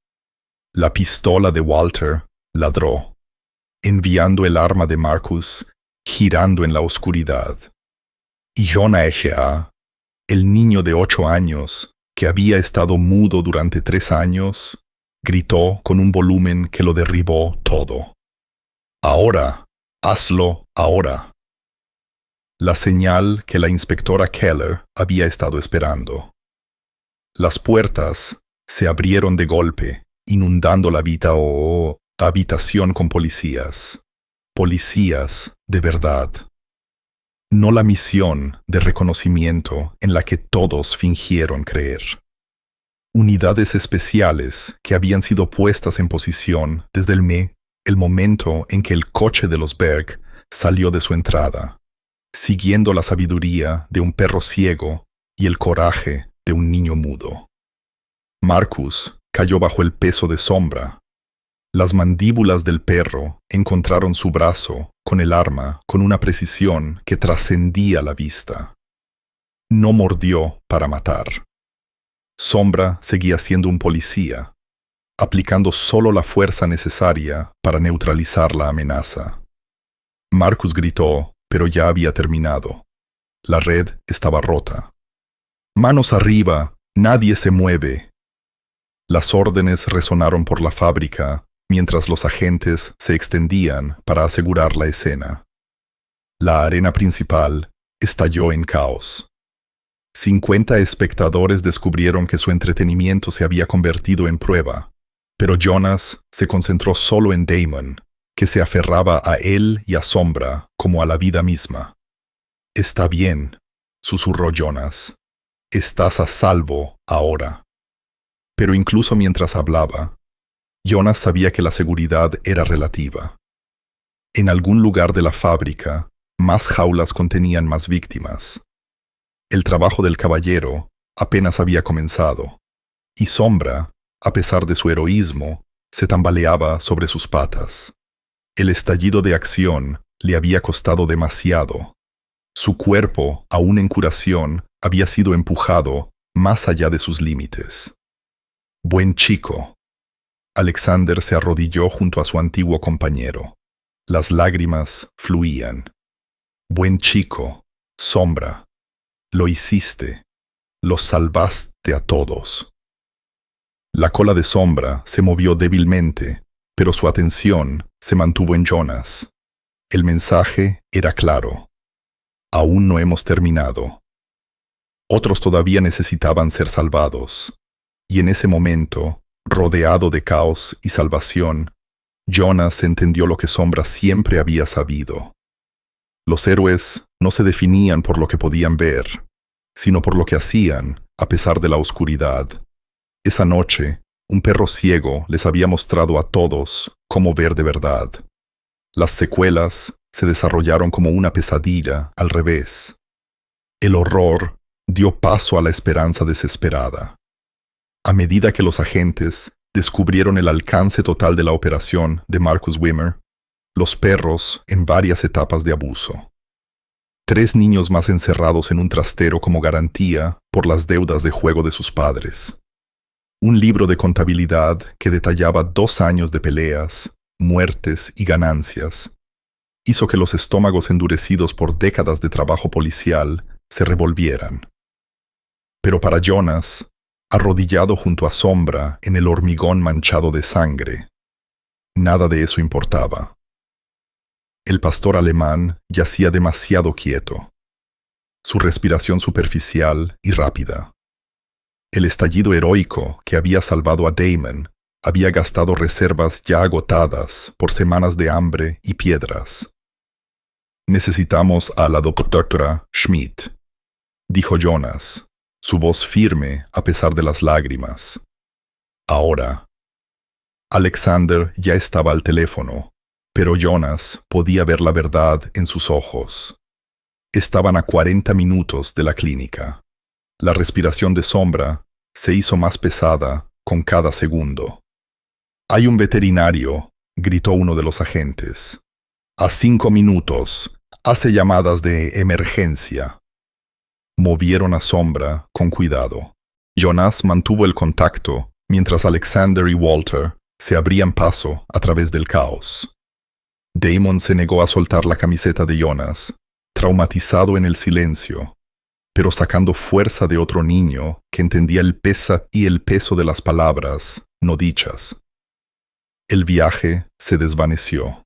La pistola de Walter ladró, enviando el arma de Marcus girando en la oscuridad. Y Jonah, el niño de 8 años, que había estado mudo durante 3 años, gritó con un volumen que lo derribó todo. Ahora, hazlo ahora. La señal que la inspectora Keller había estado esperando. Las puertas se abrieron de golpe, inundando la habitación con policías. Policías de verdad. No la misión de reconocimiento en la que todos fingieron creer. Unidades especiales que habían sido puestas en posición desde el momento en que el coche de los Berg salió de su entrada, siguiendo la sabiduría de un perro ciego y el coraje de un niño mudo. Marcus cayó bajo el peso de Sombra. Las mandíbulas del perro encontraron su brazo con el arma con una precisión que trascendía la vista. No mordió para matar. Sombra seguía siendo un policía, aplicando solo la fuerza necesaria para neutralizar la amenaza. Marcus gritó, pero ya había terminado. La red estaba rota. ¡Manos arriba! ¡Nadie se mueve! Las órdenes resonaron por la fábrica mientras los agentes se extendían para asegurar la escena. La arena principal estalló en caos. 50 espectadores descubrieron que su entretenimiento se había convertido en prueba, pero Jonas se concentró solo en Damon, que se aferraba a él y a Sombra como a la vida misma. «Está bien», susurró Jonas. «Estás a salvo ahora». Pero incluso mientras hablaba, Jonas sabía que la seguridad era relativa. En algún lugar de la fábrica, más jaulas contenían más víctimas. El trabajo del caballero apenas había comenzado, y Sombra, a pesar de su heroísmo, se tambaleaba sobre sus patas. El estallido de acción le había costado demasiado. Su cuerpo, aún en curación, había sido empujado más allá de sus límites. «Buen chico». Alexander se arrodilló junto a su antiguo compañero. Las lágrimas fluían. «Buen chico, Sombra. Lo hiciste. Los salvaste a todos». La cola de Sombra se movió débilmente, pero su atención se mantuvo en Jonas. El mensaje era claro. Aún no hemos terminado. Otros todavía necesitaban ser salvados. Y en ese momento, rodeado de caos y salvación, Jonas entendió lo que Sombra siempre había sabido. Los héroes no se definían por lo que podían ver, sino por lo que hacían a pesar de la oscuridad. Esa noche, un perro ciego les había mostrado a todos cómo ver de verdad. Las secuelas se desarrollaron como una pesadilla al revés. El horror dio paso a la esperanza desesperada. A medida que los agentes descubrieron el alcance total de la operación de Marcus Wimmer, los perros en varias etapas de abuso. 3 niños más encerrados en un trastero como garantía por las deudas de juego de sus padres. Un libro de contabilidad que detallaba 2 años de peleas, muertes y ganancias, hizo que los estómagos endurecidos por décadas de trabajo policial se revolvieran. Pero para Jonas, arrodillado junto a Sombra en el hormigón manchado de sangre, nada de eso importaba. El pastor alemán yacía demasiado quieto, su respiración superficial y rápida. El estallido heroico que había salvado a Damon había gastado reservas ya agotadas por semanas de hambre y piedras. «Necesitamos a la doctora Schmidt», dijo Jonas, su voz firme a pesar de las lágrimas. Ahora. Alexander ya estaba al teléfono, pero Jonas podía ver la verdad en sus ojos. Estaban a 40 minutos de la clínica. La respiración de Sombra se hizo más pesada con cada segundo. «Hay un veterinario», gritó uno de los agentes. «A 5 minutos. Hace llamadas de emergencia». Movieron a Sombra con cuidado. Jonas mantuvo el contacto mientras Alexander y Walter se abrían paso a través del caos. Damon se negó a soltar la camiseta de Jonas, traumatizado en el silencio, pero sacando fuerza de otro niño que entendía el peso de las palabras no dichas. El viaje se desvaneció.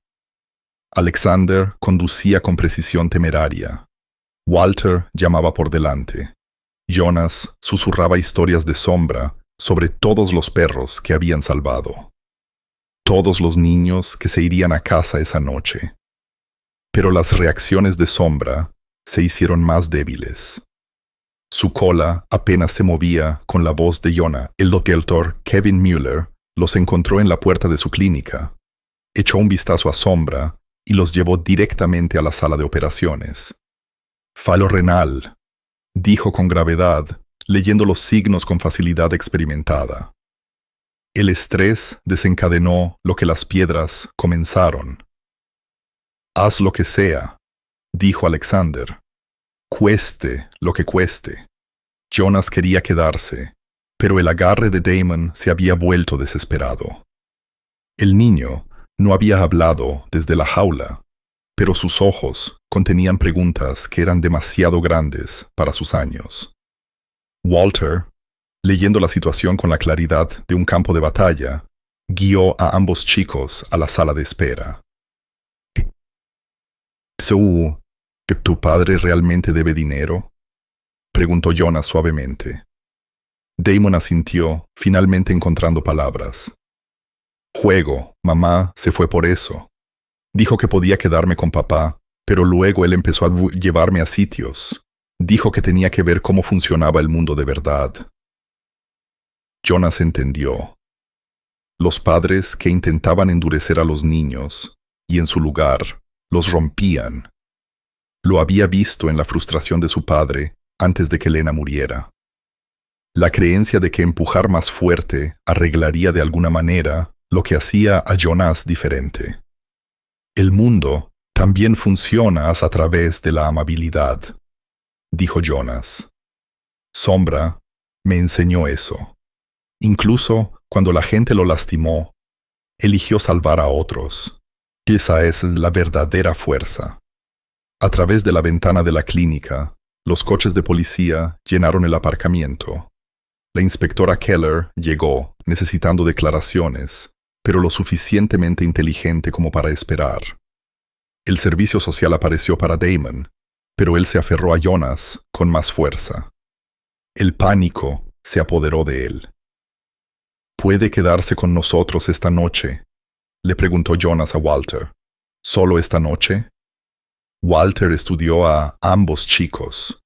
Alexander conducía con precisión temeraria. Walter llamaba por delante. Jonas susurraba historias de Sombra sobre todos los perros que habían salvado. Todos los niños que se irían a casa esa noche. Pero las reacciones de Sombra se hicieron más débiles. Su cola apenas se movía con la voz de Jonah. El doctor Kevin Mueller los encontró en la puerta de su clínica, echó un vistazo a Sombra y los llevó directamente a la sala de operaciones. Fallo renal, dijo con gravedad, leyendo los signos con facilidad experimentada. El estrés desencadenó lo que las piedras comenzaron. Haz lo que sea, dijo Alexander. Cueste lo que cueste. Jonas quería quedarse, pero el agarre de Damon se había vuelto desesperado. El niño no había hablado desde la jaula, pero sus ojos contenían preguntas que eran demasiado grandes para sus años. Walter, leyendo la situación con la claridad de un campo de batalla, guió a ambos chicos a la sala de espera. ¿Que tu padre realmente debe dinero?, preguntó Jonas suavemente. Damon asintió, finalmente encontrando palabras. Juego, mamá se fue por eso. Dijo que podía quedarme con papá, pero luego él empezó a llevarme a sitios. Dijo que tenía que ver cómo funcionaba el mundo de verdad. Jonas entendió. Los padres que intentaban endurecer a los niños, y en su lugar, los rompían. Lo había visto en la frustración de su padre antes de que Lena muriera. La creencia de que empujar más fuerte arreglaría de alguna manera lo que hacía a Jonas diferente. El mundo también funciona a través de la amabilidad, dijo Jonas. Sombra me enseñó eso. Incluso cuando la gente lo lastimó, eligió salvar a otros. Esa es la verdadera fuerza. A través de la ventana de la clínica, los coches de policía llenaron el aparcamiento. La inspectora Keller llegó, necesitando declaraciones, pero lo suficientemente inteligente como para esperar. El servicio social apareció para Damon, pero él se aferró a Jonas con más fuerza. El pánico se apoderó de él. ¿Puede quedarse con nosotros esta noche?, le preguntó Jonas a Walter. ¿Solo esta noche? Walter estudió a ambos chicos.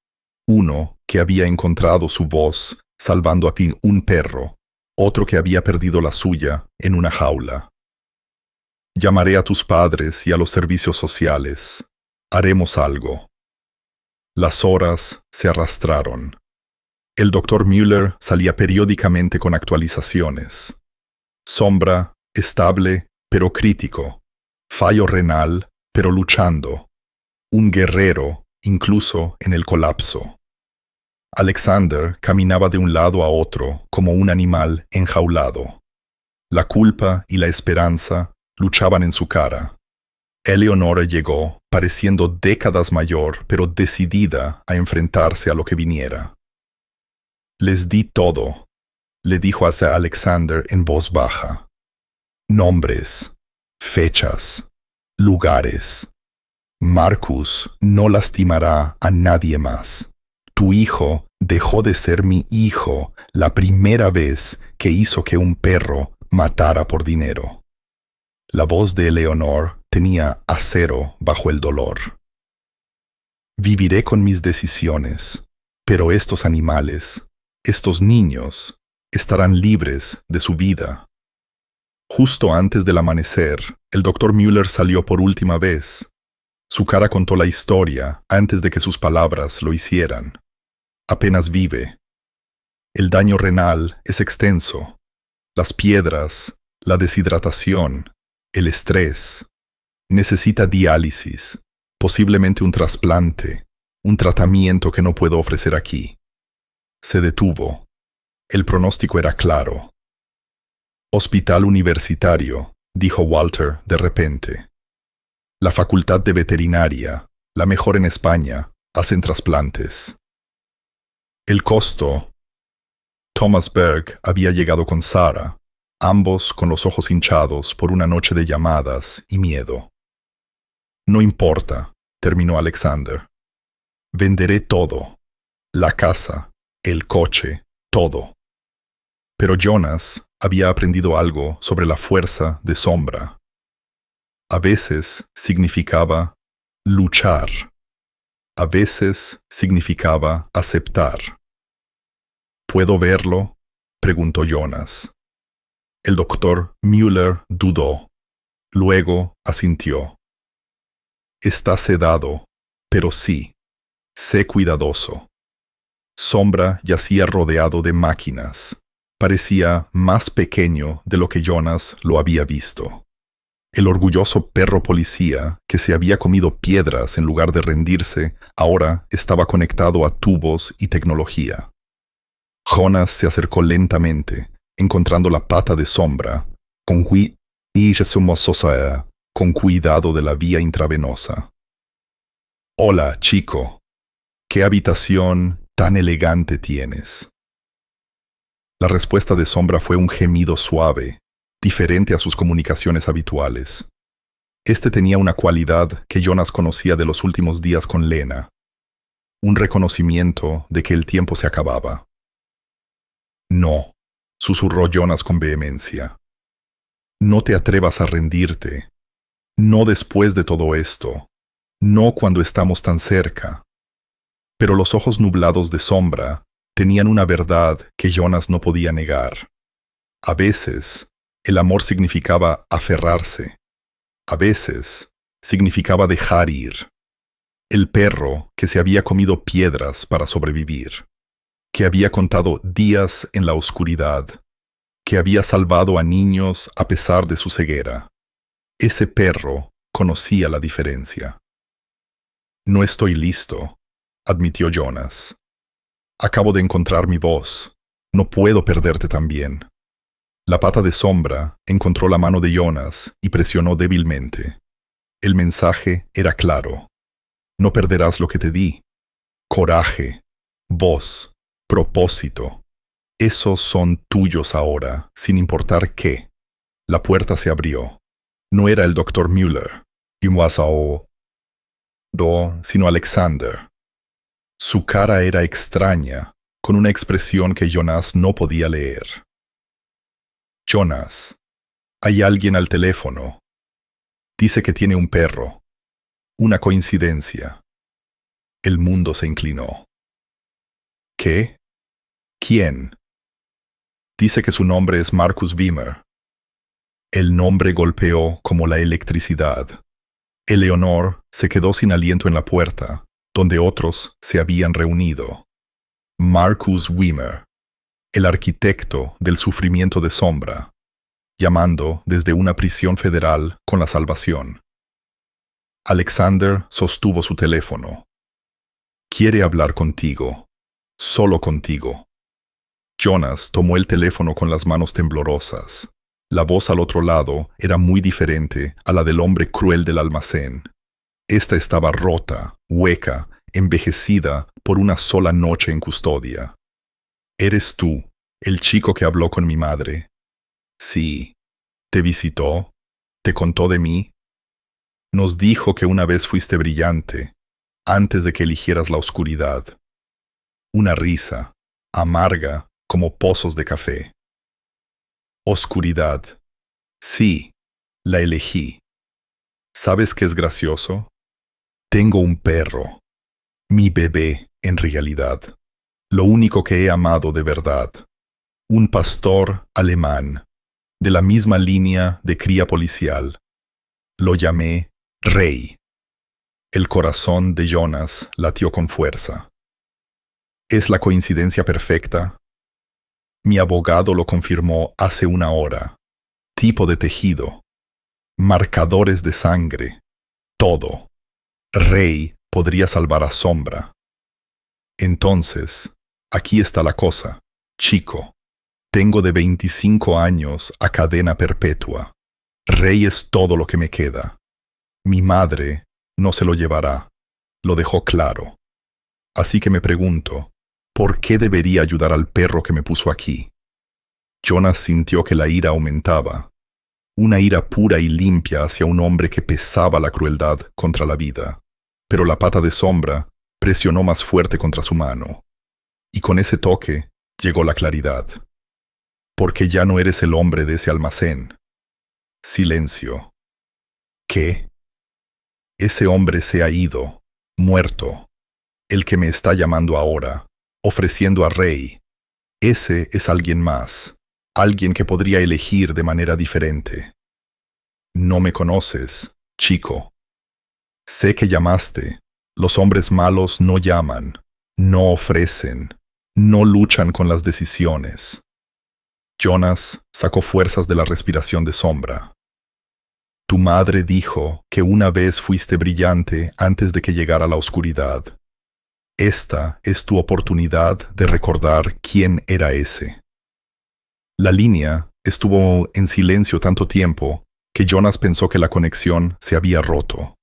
Uno que había encontrado su voz salvando a un perro, otro que había perdido la suya en una jaula. Llamaré a tus padres y a los servicios sociales. Haremos algo. Las horas se arrastraron. El doctor Mueller salía periódicamente con actualizaciones. Sombra, estable, pero crítico. Fallo renal, pero luchando. Un guerrero, incluso en el colapso. Alexander caminaba de un lado a otro como un animal enjaulado. La culpa y la esperanza luchaban en su cara. Eleonora llegó, pareciendo décadas mayor, pero decidida a enfrentarse a lo que viniera. Les di todo, le dijo hacia Alexander en voz baja. Nombres, fechas, lugares. Marcus no lastimará a nadie más. Tu hijo dejó de ser mi hijo la primera vez que hizo que un perro matara por dinero. La voz de Eleonor tenía acero bajo el dolor. Viviré con mis decisiones, pero estos animales, estos niños, estarán libres de su vida. Justo antes del amanecer, el doctor Mueller salió por última vez. Su cara contó la historia antes de que sus palabras lo hicieran. Apenas vive. El daño renal es extenso. Las piedras, la deshidratación, el estrés. Necesita diálisis, posiblemente un trasplante, un tratamiento que no puedo ofrecer aquí. Se detuvo. El pronóstico era claro. Hospital universitario, dijo Walter de repente. La facultad de veterinaria, la mejor en España, hacen trasplantes. El costo. Thomas Berg había llegado con Sarah, ambos con los ojos hinchados por una noche de llamadas y miedo. No importa, terminó Alexander. Venderé todo. La casa, el coche, todo. Pero Jonas había aprendido algo sobre la fuerza de Sombra. A veces significaba luchar. A veces significaba aceptar. ¿Puedo verlo?, preguntó Jonas. El doctor Müller dudó. Luego asintió. Está sedado, pero sí, sé cuidadoso. Sombra yacía rodeado de máquinas. Parecía más pequeño de lo que Jonas lo había visto. El orgulloso perro policía, que se había comido piedras en lugar de rendirse, ahora estaba conectado a tubos y tecnología. Jonas se acercó lentamente, encontrando la pata de Sombra, con cuidado de la vía intravenosa. «Hola, chico. ¿Qué habitación tan elegante tienes?» La respuesta de Sombra fue un gemido suave, diferente a sus comunicaciones habituales. Este tenía una cualidad que Jonas conocía de los últimos días con Lena, un reconocimiento de que el tiempo se acababa. «No», susurró Jonas con vehemencia. «No te atrevas a rendirte. No después de todo esto. No cuando estamos tan cerca». Pero los ojos nublados de Sombra tenían una verdad que Jonas no podía negar. A veces, el amor significaba aferrarse. A veces, significaba dejar ir. El perro que se había comido piedras para sobrevivir, que había contado días en la oscuridad, que había salvado a niños a pesar de su ceguera. Ese perro conocía la diferencia. «No estoy listo», admitió Jonas. «Acabo de encontrar mi voz. No puedo perderte también». La pata de Sombra encontró la mano de Jonas y presionó débilmente. El mensaje era claro. No perderás lo que te di. Coraje, voz, propósito. Esos son tuyos ahora, sin importar qué. La puerta se abrió. No era el doctor Müller, sino Alexander. Su cara era extraña, con una expresión que Jonas no podía leer. «Jonas, hay alguien al teléfono. Dice que tiene un perro. Una coincidencia». El mundo se inclinó. «¿Qué? ¿Quién?» «Dice que su nombre es Marcus Wimmer». El nombre golpeó como la electricidad. Eleonor se quedó sin aliento en la puerta, donde otros se habían reunido. Marcus Wimmer, el arquitecto del sufrimiento de Sombra, llamando desde una prisión federal con la salvación. Alexander sostuvo su teléfono. «Quiere hablar contigo, solo contigo». Jonas tomó el teléfono con las manos temblorosas. La voz al otro lado era muy diferente a la del hombre cruel del almacén. Esta estaba rota, hueca, envejecida por una sola noche en custodia. «¿Eres tú, el chico que habló con mi madre?» «Sí». «¿Te visitó? ¿Te contó de mí?» «Nos dijo que una vez fuiste brillante, antes de que eligieras la oscuridad. Una risa, amarga como pozos de café». «Oscuridad. Sí, la elegí. ¿Sabes qué es gracioso? Tengo un perro. Mi bebé, en realidad. Lo único que he amado de verdad. Un pastor alemán, de la misma línea de cría policial. Lo llamé Rey». El corazón de Jonas latió con fuerza. ¿Es la coincidencia perfecta? Mi abogado lo confirmó hace una hora. Tipo de tejido. Marcadores de sangre. Todo. Rey podría salvar a Sombra. Entonces, aquí está la cosa, chico. Tengo de 25 años a cadena perpetua. Rey es todo lo que me queda. Mi madre no se lo llevará. Lo dejó claro. Así que me pregunto, ¿por qué debería ayudar al perro que me puso aquí? Jonas sintió que la ira aumentaba. Una ira pura y limpia hacia un hombre que pesaba la crueldad contra la vida. Pero la pata de Sombra presionó más fuerte contra su mano. Y con ese toque llegó la claridad. «Porque ya no eres el hombre de ese almacén». Silencio. «¿Qué?» «Ese hombre se ha ido, muerto. El que me está llamando ahora, ofreciendo a Rey. Ese es alguien más, alguien que podría elegir de manera diferente. No me conoces, chico. Sé que llamaste. Los hombres malos no llaman, no ofrecen, no luchan con las decisiones. Jonas sacó fuerzas de la respiración de Sombra. Tu madre dijo que una vez fuiste brillante antes de que llegara la oscuridad. Esta es tu oportunidad de recordar quién era ese. La línea estuvo en silencio tanto tiempo que Jonas pensó que la conexión se había roto.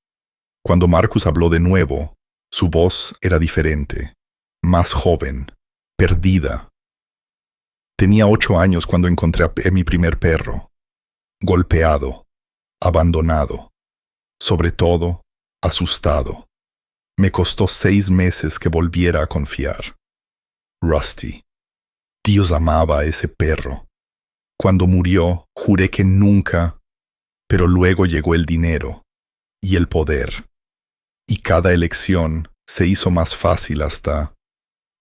Cuando Marcus habló de nuevo, su voz era diferente, más joven, perdida. Tenía 8 años cuando encontré a mi primer perro, golpeado, abandonado, sobre todo, asustado. Me costó 6 meses que volviera a confiar. Rusty. Dios amaba a ese perro. Cuando murió, juré que nunca, pero luego llegó el dinero y el poder. Y cada elección se hizo más fácil hasta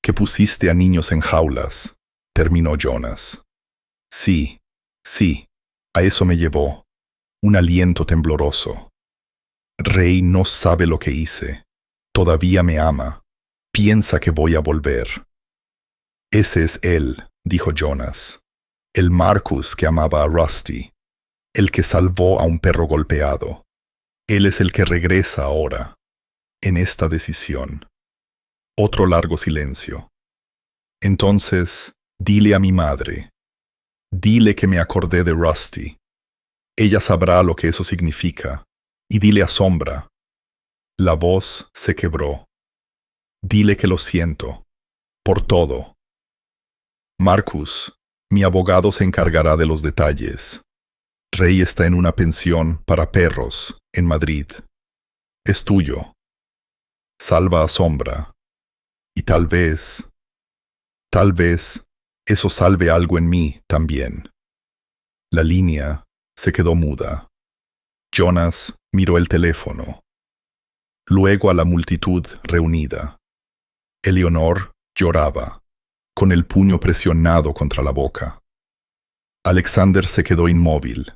que pusiste a niños en jaulas, terminó Jonas. Sí, a eso me llevó. Un aliento tembloroso. Rey no sabe lo que hice. Todavía me ama. Piensa que voy a volver. Ese es él, dijo Jonas. El Marcus que amaba a Rusty. El que salvó a un perro golpeado. Él es el que regresa ahora, en esta decisión. Otro largo silencio. Entonces, dile a mi madre. Dile que me acordé de Rusty. Ella sabrá lo que eso significa. Y dile a Sombra. La voz se quebró. Dile que lo siento. Por todo. Marcus, mi abogado se encargará de los detalles. Rey está en una pensión para perros en Madrid. Es tuyo. Salva a Sombra. Y tal vez, eso salve algo en mí también. La línea se quedó muda. Jonas miró el teléfono. Luego a la multitud reunida. Eleonor lloraba, con el puño presionado contra la boca. Alexander se quedó inmóvil.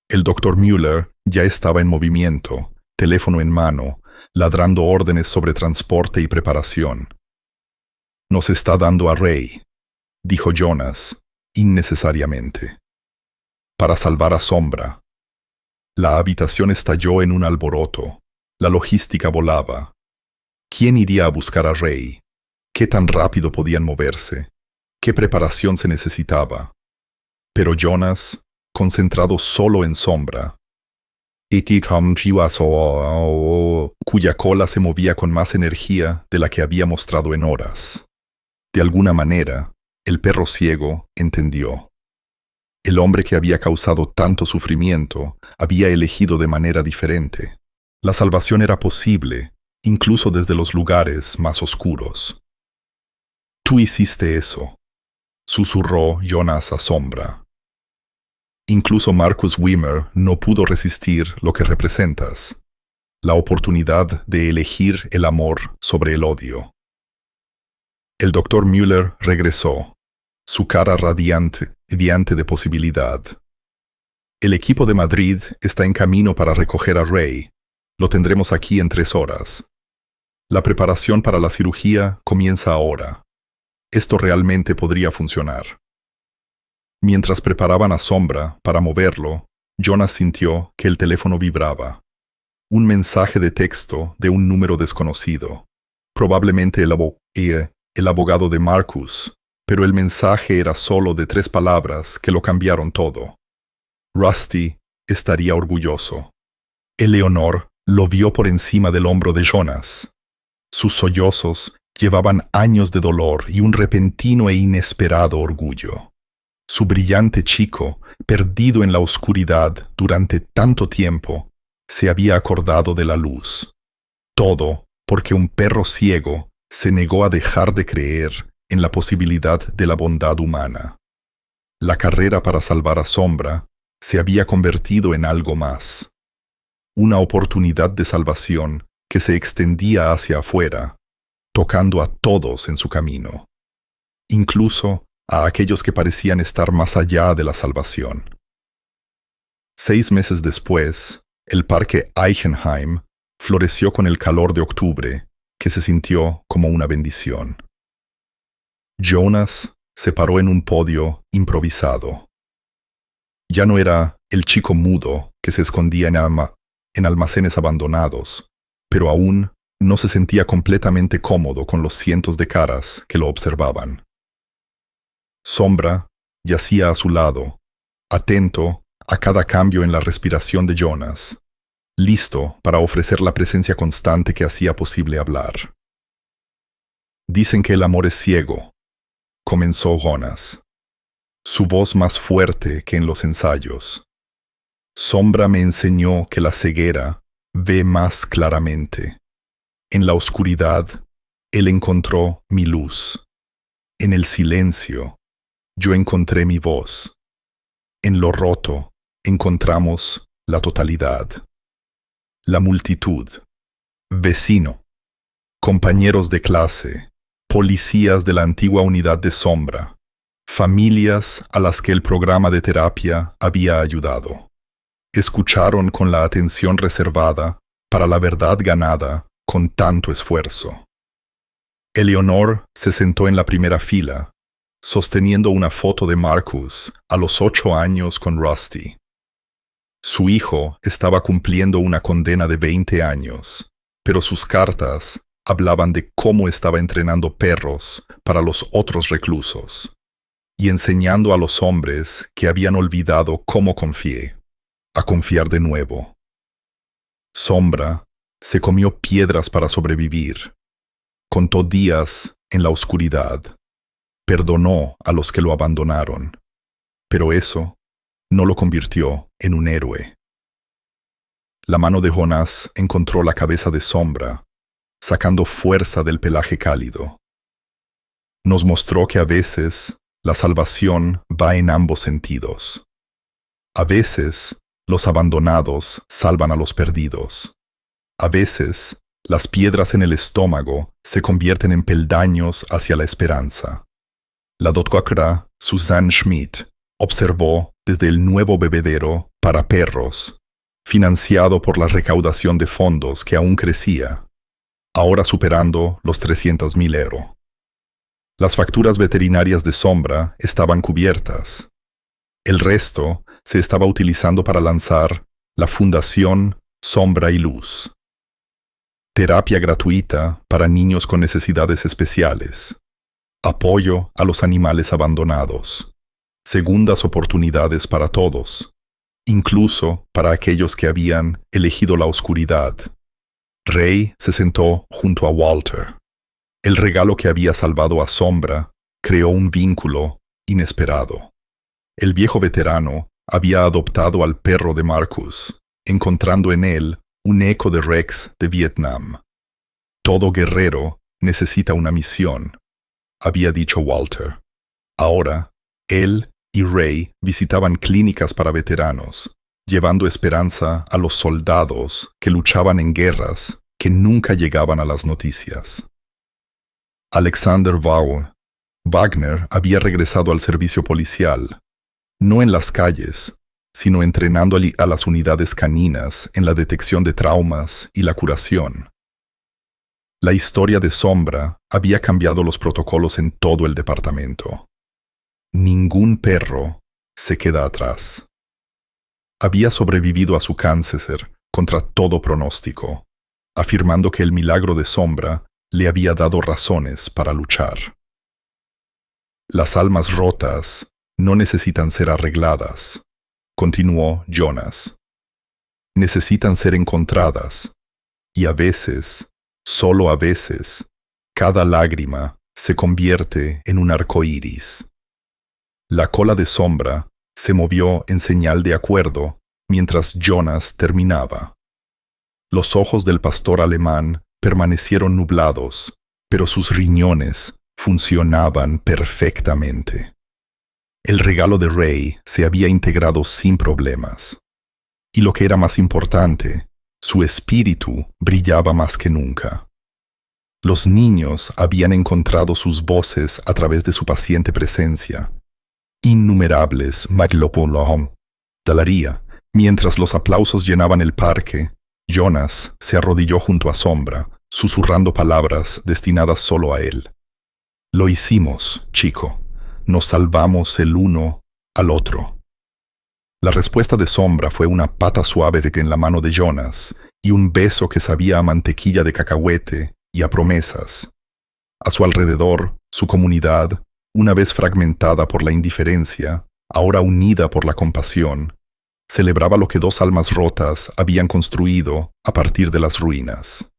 El doctor Müller ya estaba en movimiento, teléfono en mano, ladrando órdenes sobre transporte y preparación. Nos está dando a Rey, dijo Jonas, innecesariamente. Para salvar a Sombra. La habitación estalló en un alboroto. La logística volaba. ¿Quién iría a buscar a Rey? ¿Qué tan rápido podían moverse? ¿Qué preparación se necesitaba? Pero Jonas, concentrado solo en Sombra, cuya cola se movía con más energía de la que había mostrado en horas. De alguna manera, el perro ciego entendió. El hombre que había causado tanto sufrimiento había elegido de manera diferente. La salvación era posible, incluso desde los lugares más oscuros. Tú hiciste eso, susurró Jonas a Sombra. Incluso Marcus Wimmer no pudo resistir lo que representas, la oportunidad de elegir el amor sobre el odio. El doctor Müller regresó, su cara radiante de posibilidad. El equipo de Madrid está en camino para recoger a Rey. Lo tendremos aquí en 3 horas. La preparación para la cirugía comienza ahora. Esto realmente podría funcionar. Mientras preparaban a Sombra para moverlo, Jonas sintió que el teléfono vibraba. Un mensaje de texto de un número desconocido. Probablemente el abogado de Marcus, pero el mensaje era solo de 3 palabras que lo cambiaron todo. Rusty estaría orgulloso. Eleonor lo vio por encima del hombro de Jonas. Sus sollozos llevaban años de dolor y un repentino e inesperado orgullo. Su brillante chico, perdido en la oscuridad durante tanto tiempo, se había acordado de la luz. Todo porque un perro ciego se negó a dejar de creer en la posibilidad de la bondad humana. La carrera para salvar a Sombra se había convertido en algo más. Una oportunidad de salvación que se extendía hacia afuera, tocando a todos en su camino, incluso a aquellos que parecían estar más allá de la salvación. 6 meses después, el parque Eichenheim floreció con el calor de octubre, que se sintió como una bendición. Jonas se paró en un podio improvisado. Ya no era el chico mudo que se escondía en almacenes abandonados, pero aún no se sentía completamente cómodo con los cientos de caras que lo observaban. Sombra yacía a su lado, atento a cada cambio en la respiración de Jonas, listo para ofrecer la presencia constante que hacía posible hablar. Dicen que el amor es ciego, comenzó Jonas, su voz más fuerte que en los ensayos. Sombra me enseñó que la ceguera ve más claramente. En la oscuridad, él encontró mi luz. En el silencio, yo encontré mi voz. En lo roto, encontramos la totalidad. La multitud, vecino, compañeros de clase, policías de la antigua unidad de Sombra, familias a las que el programa de terapia había ayudado. Escucharon con la atención reservada para la verdad ganada con tanto esfuerzo. Eleonor se sentó en la primera fila, sosteniendo una foto de Marcus a los 8 años con Rusty. Su hijo estaba cumpliendo una condena de 20 años, pero sus cartas hablaban de cómo estaba entrenando perros para los otros reclusos y enseñando a los hombres que habían olvidado cómo confié, a confiar de nuevo. Sombra se comió piedras para sobrevivir, contó días en la oscuridad, perdonó a los que lo abandonaron, pero eso no lo convirtió en un héroe. La mano de Jonás encontró la cabeza de Sombra, sacando fuerza del pelaje cálido. Nos mostró que a veces la salvación va en ambos sentidos. A veces los abandonados salvan a los perdidos. A veces las piedras en el estómago se convierten en peldaños hacia la esperanza. La doctora Susanne Schmidt observó desde el nuevo bebedero para perros, financiado por la recaudación de fondos que aún crecía, ahora superando los 300.000 euros. Las facturas veterinarias de Sombra estaban cubiertas. El resto se estaba utilizando para lanzar la Fundación Sombra y Luz. Terapia gratuita para niños con necesidades especiales. Apoyo a los animales abandonados. Segundas oportunidades para todos, incluso para aquellos que habían elegido la oscuridad. Ray se sentó junto a Walter. El regalo que había salvado a Sombra creó un vínculo inesperado. El viejo veterano había adoptado al perro de Marcus, encontrando en él un eco de Rex de Vietnam. Todo guerrero necesita una misión, había dicho Walter. Ahora, él y Ray visitaban clínicas para veteranos, llevando esperanza a los soldados que luchaban en guerras que nunca llegaban a las noticias. Alexander Wagner había regresado al servicio policial, no en las calles, sino entrenando a las unidades caninas en la detección de traumas y la curación. La historia de Sombra había cambiado los protocolos en todo el departamento. Ningún perro se queda atrás. Había sobrevivido a su cáncer contra todo pronóstico, afirmando que el milagro de Sombra le había dado razones para luchar. Las almas rotas no necesitan ser arregladas, continuó Jonas. Necesitan ser encontradas, y a veces, solo a veces, cada lágrima se convierte en un arco iris. La cola de Sombra se movió en señal de acuerdo mientras Jonas terminaba. Los ojos del pastor alemán permanecieron nublados, pero sus riñones funcionaban perfectamente. El regalo de Ray se había integrado sin problemas. Y lo que era más importante, su espíritu brillaba más que nunca. Los niños habían encontrado sus voces a través de su paciente presencia. Innumerables Maglopolohom Dalaría. Mientras los aplausos llenaban el parque, Jonas se arrodilló junto a Sombra, susurrando palabras destinadas solo a él. Lo hicimos, chico. Nos salvamos el uno al otro. La respuesta de Sombra fue una pata suave en la mano de Jonas y un beso que sabía a mantequilla de cacahuete y a promesas. A su alrededor, su comunidad, una vez fragmentada por la indiferencia, ahora unida por la compasión, celebraba lo que dos almas rotas habían construido a partir de las ruinas.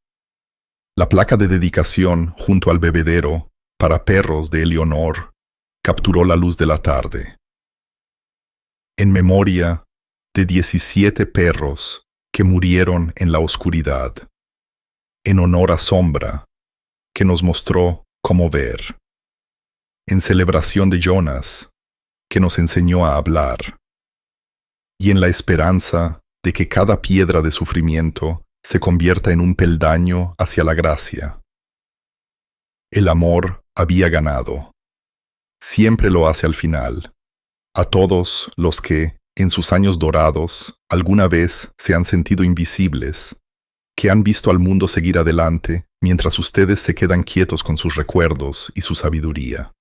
La placa de dedicación junto al bebedero para perros de Eleonor capturó la luz de la tarde. En memoria de 17 perros que murieron en la oscuridad. En honor a Sombra, que nos mostró cómo ver. En celebración de Jonas, que nos enseñó a hablar. Y en la esperanza de que cada piedra de sufrimiento se convierta en un peldaño hacia la gracia. El amor había ganado. Siempre lo hace al final. A todos los que, en sus años dorados, alguna vez se han sentido invisibles, que han visto al mundo seguir adelante mientras ustedes se quedan quietos con sus recuerdos y su sabiduría.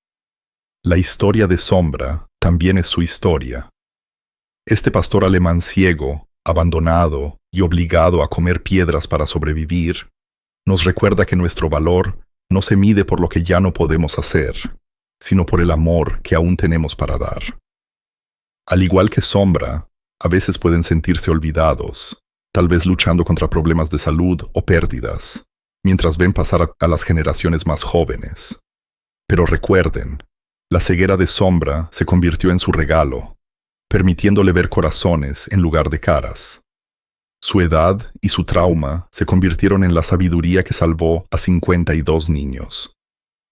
La historia de Sombra también es su historia. Este pastor alemán ciego, abandonado y obligado a comer piedras para sobrevivir, nos recuerda que nuestro valor no se mide por lo que ya no podemos hacer, sino por el amor que aún tenemos para dar. Al igual que Sombra, a veces pueden sentirse olvidados, tal vez luchando contra problemas de salud o pérdidas, mientras ven pasar a las generaciones más jóvenes. Pero recuerden, la ceguera de Sombra se convirtió en su regalo, permitiéndole ver corazones en lugar de caras. Su edad y su trauma se convirtieron en la sabiduría que salvó a 52 niños.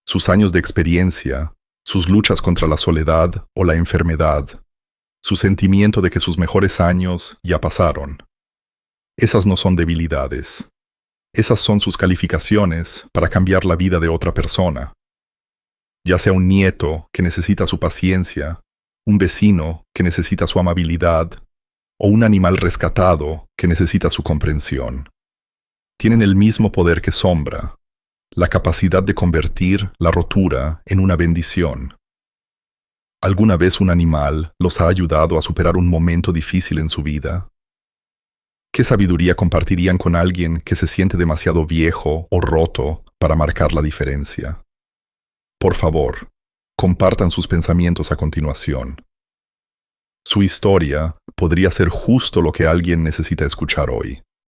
Sus años de experiencia, sus luchas contra la soledad o la enfermedad, su sentimiento de que sus mejores años ya pasaron. Esas no son debilidades. Esas son sus calificaciones para cambiar la vida de otra persona. Ya sea un nieto que necesita su paciencia, un vecino que necesita su amabilidad, o un animal rescatado que necesita su comprensión. Tienen el mismo poder que Sombra, la capacidad de convertir la rotura en una bendición. ¿Alguna vez un animal los ha ayudado a superar un momento difícil en su vida? ¿Qué sabiduría compartirían con alguien que se siente demasiado viejo o roto para marcar la diferencia? Por favor, compartan sus pensamientos a continuación. Su historia podría ser justo lo que alguien necesita escuchar hoy.